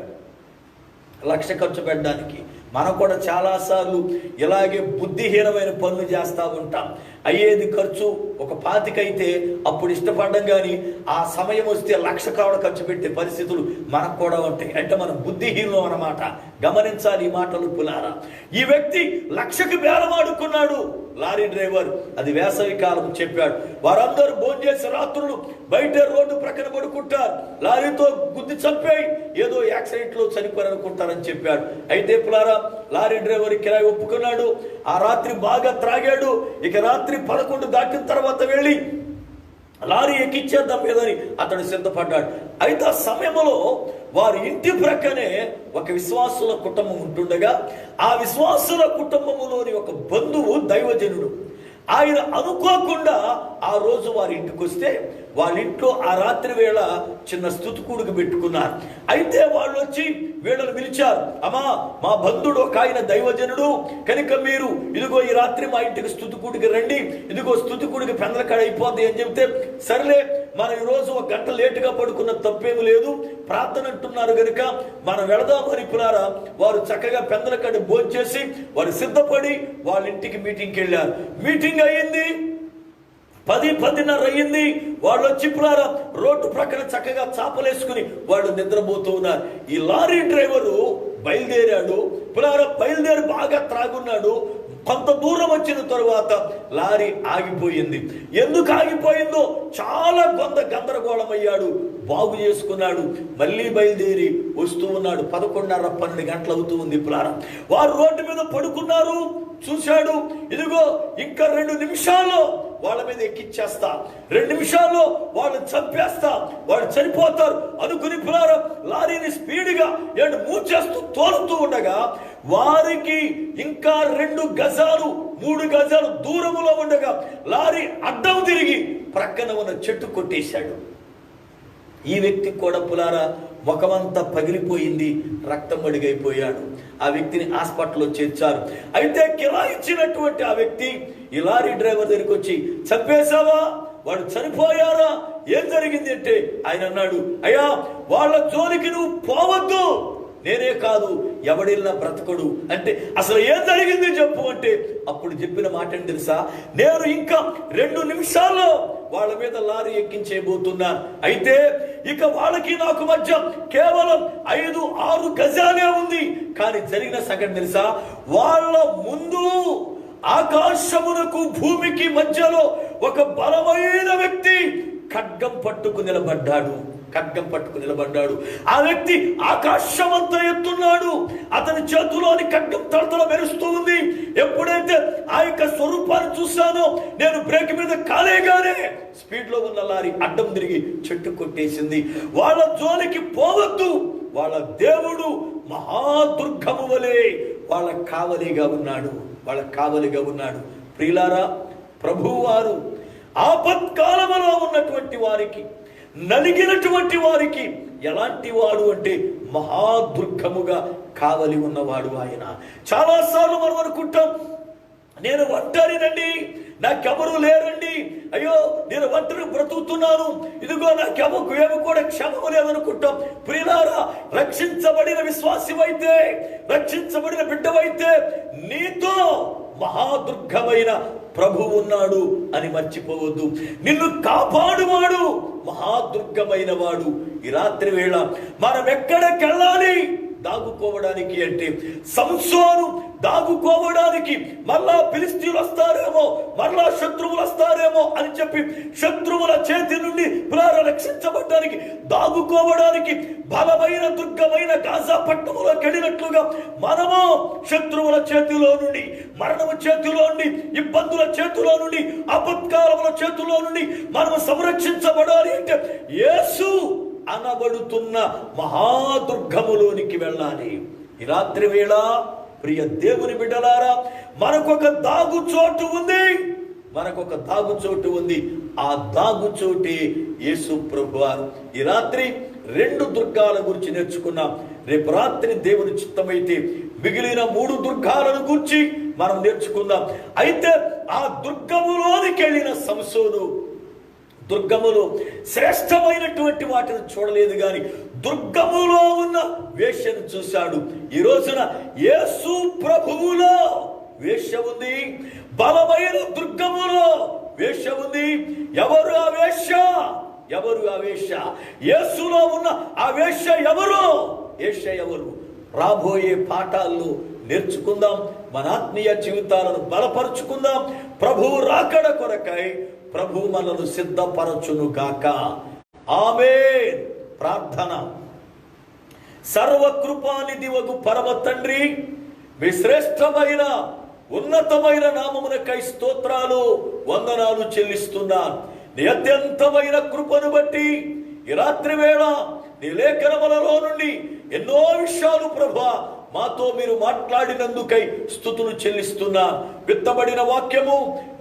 1,00,000 ఖర్చు పెట్టడానికి. మనం కూడా చాలాసార్లు ఇలాగే బుద్ధిహీనమైన పనులు చేస్తూ ఉంటాం. అయ్యేది ఖర్చు ఒక 25,000 అయితే అప్పుడు ఇష్టపడ్డం, కానీ ఆ సమయం వస్తే 1,00,000 కావడం ఖర్చు పెట్టే పరిస్థితులు మనకు కూడా ఉంటాయి. అంటే మనం బుద్ధిహీనం అన్నమాట. గమనించాలి ఈ మాటలు పులారా. ఈ వ్యక్తి 1,00,000కి బేరమాడుకున్నాడు. లారీ డ్రైవర్ అది వేసవి కాలం చెప్పాడు. వారందరూ భోంచేసి రాత్రులు బయట రోడ్డు ప్రక్కన పడుకుంటారు, లారీతో గుద్ది చంపేయి, ఏదో యాక్సిడెంట్లో చనిపోయారనుకుంటారని చెప్పాడు. అయితే పులారా లారీ డ్రైవర్ కిరాయి ఒప్పుకున్నాడు. ఆ రాత్రి బాగా త్రాగాడు. ఇక రాత్రి 11 దాటిన తర్వాత వెళ్ళి లారీ ఎక్కిచ్చేద్దాం లేదని అతడు సిద్ధపడ్డాడు. అయితే ఆ సమయంలో వారి ఇంటి ప్రక్కనే ఒక విశ్వాసుల కుటుంబం ఉంటుండగా ఆ విశ్వాసుల కుటుంబములోని ఒక బంధువు దైవజనుడు. ఆయన అనుకోకుండా ఆ రోజు వారి ఇంటికి వస్తే వాళ్ళ ఇంట్లో ఆ రాత్రి వేళ చిన్న స్తుతికూడికి పెట్టుకున్నారు. అయితే వాళ్ళు వచ్చి వీళ్ళని పిలిచారు. అమ్మా, మా బంధుడు ఒక ఆయన దైవజనుడు కనుక మీరు ఇదిగో ఈ రాత్రి మా ఇంటికి స్తుతికూడికి రండి, ఇదిగో స్తుతికూడికి పెందలకాడ అయిపోద్ది అని చెప్తే, సర్లే మనం ఈరోజు 1 గంట లేటుగా పడుకున్న తప్పేమి లేదు, ప్రార్థన అంటున్నారు కనుక మనం వెళదామని పులారా వారు చక్కగా పెందలకాడ భోంచేసి వారు సిద్ధపడి వాళ్ళ ఇంటికి మీటింగ్కి వెళ్ళారు. మీటింగ్ అయ్యింది, 10-10:30 అయ్యింది. వాళ్ళు వచ్చి పులారా రోడ్డు ప్రక్కన చక్కగా చాపలేసుకుని వాళ్ళు నిద్రపోతూ ఉన్నారు. ఈ లారీ డ్రైవరు బయలుదేరాడు. పులారా బయలుదేరి బాగా త్రాగున్నాడు. కొంత దూరం వచ్చిన తరువాత లారీ ఆగిపోయింది. ఎందుకు ఆగిపోయిందో చాలా గందరగోళం అయ్యాడు. బాగు చేసుకున్నాడు. మళ్ళీ బయలుదేరి వస్తూ ఉన్నాడు. 11:30 12 గంటలు అవుతూ ఉంది. వారు రోడ్డు మీద పడుకున్నారు. చూశాడు, ఇదిగో ఇంకా 2 నిమిషాల్లో వాళ్ళ మీద ఎక్కిచ్చేస్తా, 2 నిమిషాల్లో వాళ్ళు చంపేస్తా, వాళ్ళు చనిపోతారు అనుకుని లారీని స్పీడ్గా మూవ్ చేస్తూ తోలుతూ ఉండగా వారికి ఇంకా 2 గజాలు 3 గజాలు దూరములో ఉండగా లారీ అడ్డం తిరిగి ప్రక్కన ఉన్న చెట్టు కొట్టేశాడు. ఈ వ్యక్తి కూడా ముఖమంతా పగిలిపోయింది, రక్తం అడిగైపోయాడు. ఆ వ్యక్తిని హాస్పిటల్లో చేర్చారు. అయితే కిరాయిచ్చినటువంటి ఆ వ్యక్తి ఈ లారీ డ్రైవర్ దగ్గరికి వచ్చి, చంపేశావా, వాడు చనిపోయారా, ఏం జరిగింది అంటే ఆయన అన్నాడు, అయ్యా వాళ్ళ జోలికి నువ్వు పోవద్దు, నేనే కాదు ఎవడిల్లా బ్రతకడు అంటే అసలు ఏం జరిగింది చెప్పు అంటే అప్పుడు చెప్పిన మాట ఏంటి తెలుసా, నేను ఇంకా 2 నిమిషాల్లో వాళ్ళ మీద లారీ ఎక్కించేయబోతున్నా, అయితే ఇక వాళ్ళకి నాకు మధ్య కేవలం 5-6 గజాలే ఉంది. కానీ జరిగిన సంఘటన తెలుసా, వాళ్ళ ముందు ఆకాశమునకు భూమికి మధ్యలో ఒక బలమైన వ్యక్తి ఖడ్గం పట్టుకు నిలబడ్డాడు. ఆ వ్యక్తి ఆకాశమంతా ఎత్తున్నాడు. అతని చేతిలోని ఖడ్గం తలతల మెరుస్తూ ఉంది. ఎప్పుడైతే ఆ యొక్క స్వరూపాన్ని చూశానో నేను బ్రేక్ మీద కాలేగానే స్పీడ్ లో ఉన్న లారీ అడ్డం తిరిగి చెట్టు కొట్టేసింది. వాళ్ళ జోలికి పోవద్దు, వాళ్ళ దేవుడు మహాదుర్గము వలె వాళ్ళ కావలిగా ఉన్నాడు. ప్రియులారా, ప్రభువారు ఆపత్కాలములో ఉన్నటువంటి వారికి, నలిగినటువంటి వారికి ఎలాంటి వాడు అంటే మహాదుర్గముగా కావలి ఉన్నవాడు ఆయన. చాలాసార్లు మనం అనుకుంటాం, నేను ఒంటరినండి, నాకెవరు లేరండి, అయ్యో నేను ఒంటరి బ్రతుకుతున్నాను, ఇదిగో నాకెవరు ఏమి కూడా క్షమము లేదనుకుంటాం. ప్రియులారా, రక్షించబడిన విశ్వాసమైతే, రక్షించబడిన బిడ్డవైతే నీతో మహాదుర్గమైన ప్రభు ఉన్నాడు అని మర్చిపోవద్దు. నిన్ను కాపాడువాడు మహాదుర్గమైన వాడు. ఈ రాత్రి వేళ మనం ఎక్కడికెళ్ళాలి దాగుకోవడానికి అంటే, సంసోను దాగుకోవడానికి మళ్ళా ఫిలిష్తీయులు వస్తారేమో, మళ్ళా శత్రువులు వస్తారేమో అని చెప్పి శత్రువుల చేతి నుండి రక్షించబడడానికి, దాగుకోవడానికి బలమైన దుర్గమైన గాజా పట్టణంలోకి వెళ్ళినట్లుగా మనము శత్రువుల చేతిలో నుండి, మరణము చేతిలో నుండి, ఇబ్బందుల చేతిలో నుండి, ఆపత్కాలముల చేతిలో నుండి మనము సంరక్షించబడాలి అంటే యేసు అనబడుతున్న మహాదుర్గములోనికి వెళ్ళాలి. ఈ రాత్రి వేళ ప్రియ దేవుని బిడ్డలారా, మనకొక దాగుచోటు ఉంది. ఆ దాగుచోటే యేసు ప్రభువారు. ఈ రాత్రి 2 దుర్గాల గురించి నేర్చుకున్నాం. రేపు రాత్రి దేవుని చిత్తమైతే మిగిలిన 3 దుర్గాలను గురించి మనం నేర్చుకుందాం. అయితే ఆ దుర్గములోనికి వెళ్ళిన సంసోను దుర్గములో శ్రేష్టమైనటువంటి వాటిని చూడలేదు, కానీ దుర్గములో ఉన్న వేశ్యను చూశాడు. ఈ రోజున యేసు ప్రభువులో వేశ్య ఉంది, బలమైన దుర్గములో వేశ్య ఉంది. ఎవరు ఆ వేశ్య? యేసులో ఉన్న ఆ వేశ్య ఎవరు? రాబోయే పాఠాల్లో నేర్చుకుందాం. మన ఆత్మీయ జీవితాలను బలపరుచుకుందాం. ప్రభువు రాకడ కొరకై ప్రభు మనను సిద్ధపరచును గాక. ఆమేన్. ప్రార్థన. సర్వకృపానిధివగు పరమ తండ్రి, మీ శ్రేష్టమైన ఉన్నతమైన నామమునకై స్తోత్రాలు, వందనాలు చెల్లిస్తున్నాను. నీ అత్యంతమైన కృపను బట్టి ఈ రాత్రి వేళ నీ లేఖనములలో నుండి ఎన్నో విషయాలు ప్రభువా మాతో మీరు మాట్లాడినందుకై స్తుతులు చెల్లిస్తున్నా. విత్తబడిన వాక్యము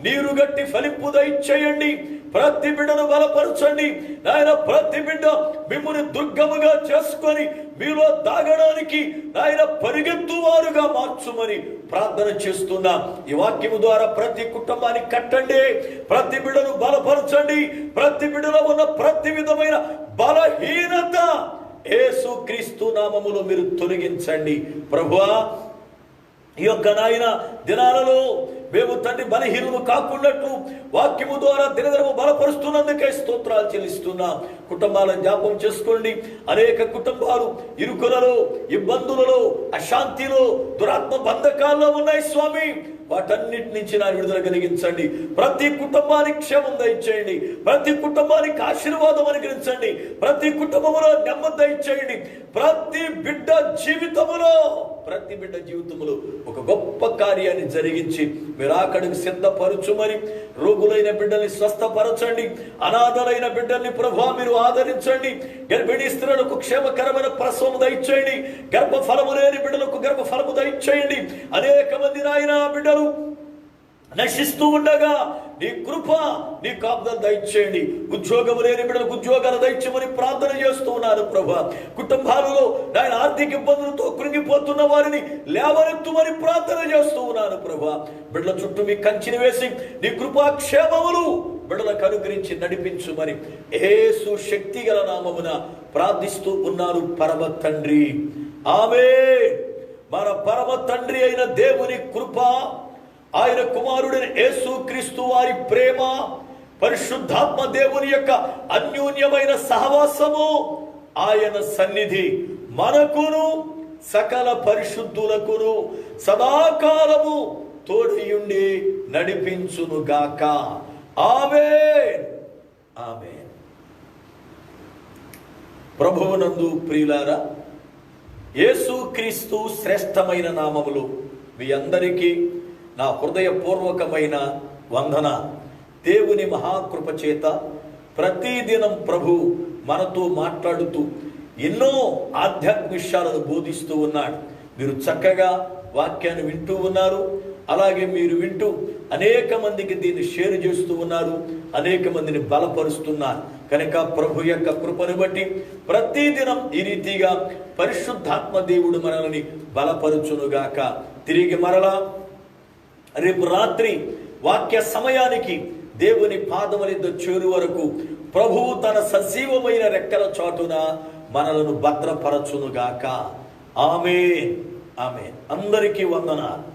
నీరుగట్టి ఫలింపు దయచేయండి. ప్రతి బిడ్డను బలపరచండి నాయన. ప్రతి బిడ్డ మిమ్ముని దుర్గముగా చేసుకొని మీలో దాగడానికి నాయన పరిగెత్తువారుగా మార్చుమని ప్రార్థన చేస్తున్నా. ఈ వాక్యము ద్వారా ప్రతి కుటుంబాన్ని కట్టండి, ప్రతి బిడ్డను బలపరచండి. ప్రతి బిడ్డలో ఉన్న ప్రతి విధమైన బలహీనత యేసు క్రీస్తు నామములో మీరు తొలగించండి ప్రభువా. ఈ యొక్క నాయన దినాలలో మేము తండ్రి బలహీనము కాకున్నట్లు వాక్యము ద్వారా దినదినము బలపరుస్తున్నందుకే స్తోత్రాలు చెల్లిస్తున్నాం. కుటుంబాలను జ్ఞాపకం చేసుకోండి. అనేక కుటుంబాలు ఇరుకులలో, ఇబ్బందులలో, అశాంతిలో, దురాత్మ బంధకాల్లో ఉన్నాయి స్వామి. వాటన్నిటి నుంచి నా విడుదల కలిగించండి. ప్రతి కుటుంబానికి క్షేమం దయచేయండి. ప్రతి కుటుంబానికి ఆశీర్వాదం అనుగ్రహించండి. ప్రతి కుటుంబంలో నెమ్మది దయచేయండి. ప్రతి బిడ్డ జీవితములో ఒక గొప్ప కార్యాన్ని జరిగించి మీరు అక్కడికి సిద్ధపరచుమని, రోగులైన బిడ్డల్ని స్వస్థపరచండి. అనాథలైన బిడ్డల్ని ప్రభువా మీరు ఆదరించండి. గర్భిణీ స్త్రీలకు క్షేమకరమైన ప్రసవం దయచేయండి. గర్భఫలము లేని బిడ్డలకు గర్భఫలము దయచేయండి. అనేక మంది నాయన బిడ్డలు నశిస్తూ ఉండగా నీ కృప, నీ కాపుదల దయచేయండి. ఉద్యోగం లేని బిడ్డలకు ఉద్యోగాలు దయచేయమని ప్రార్థన చేస్తూ ఉన్నారు ప్రభా. కుటుంబాలలో ఆయన ఆర్థిక ఇబ్బందులతో కృంగిపోతున్న వారిని లేవనెత్తుమని ప్రార్థన చేస్తూ ఉన్నాను ప్రభా. బిడ్డల చుట్టూ మీ కంచెని వేసి నీ కృపాక్షేమములు బిడ్డలకు అనుగ్రహించి నడిపించుమని యేసు శక్తిగల నామమున ప్రార్థిస్తూ ఉన్నారు పరమ తండ్రి. ఆమేన్. మన పరమ తండ్రి అయిన దేవుని కృప, ఆయన కుమారుడైన యేసుక్రీస్తు వారి ప్రేమ, పరిశుద్ధాత్మ దేవుని యొక్క అన్యోన్యమైన సహవాసము, ఆయన సన్నిధి మనకును సకల పరిశుద్ధులకును సదాకాలము తోడయుండి నడిపించునుగాక. ఆమేన్. ఆమేన్. ప్రభువునందు ప్రియులారా, యేసుక్రీస్తు శ్రేష్టమైన నామములు మీ అందరికీ నా హృదయపూర్వకమైన వందన. దేవుని మహాకృప చేత ప్రతిదినం ప్రభు మనతో మాట్లాడుతూ ఎన్నో ఆధ్యాత్మిక విషయాలను బోధిస్తూ ఉన్నాడు. మీరు చక్కగా వాక్యాన్ని వింటూ ఉన్నారు. అలాగే మీరు వింటూ అనేక మందికి దీన్ని షేర్ చేస్తూ ఉన్నారు. అనేక మందిని బలపరుస్తున్నారు. కనుక ప్రభు యొక్క కృపను బట్టి ప్రతిదినం ఈ రీతిగా పరిశుద్ధాత్మ దేవుడు మనల్ని బలపరుచునుగాక. తిరిగి మరలా రేపు రాత్రి వాక్య సమయానికి దేవుని పాదముల చేరు వరకు ప్రభువు తన సజీవమైన రెక్కల చాటున మనలను భద్రపరచునుగాక. ఆమేన్. ఆమేన్. అందరికీ వందనాలు.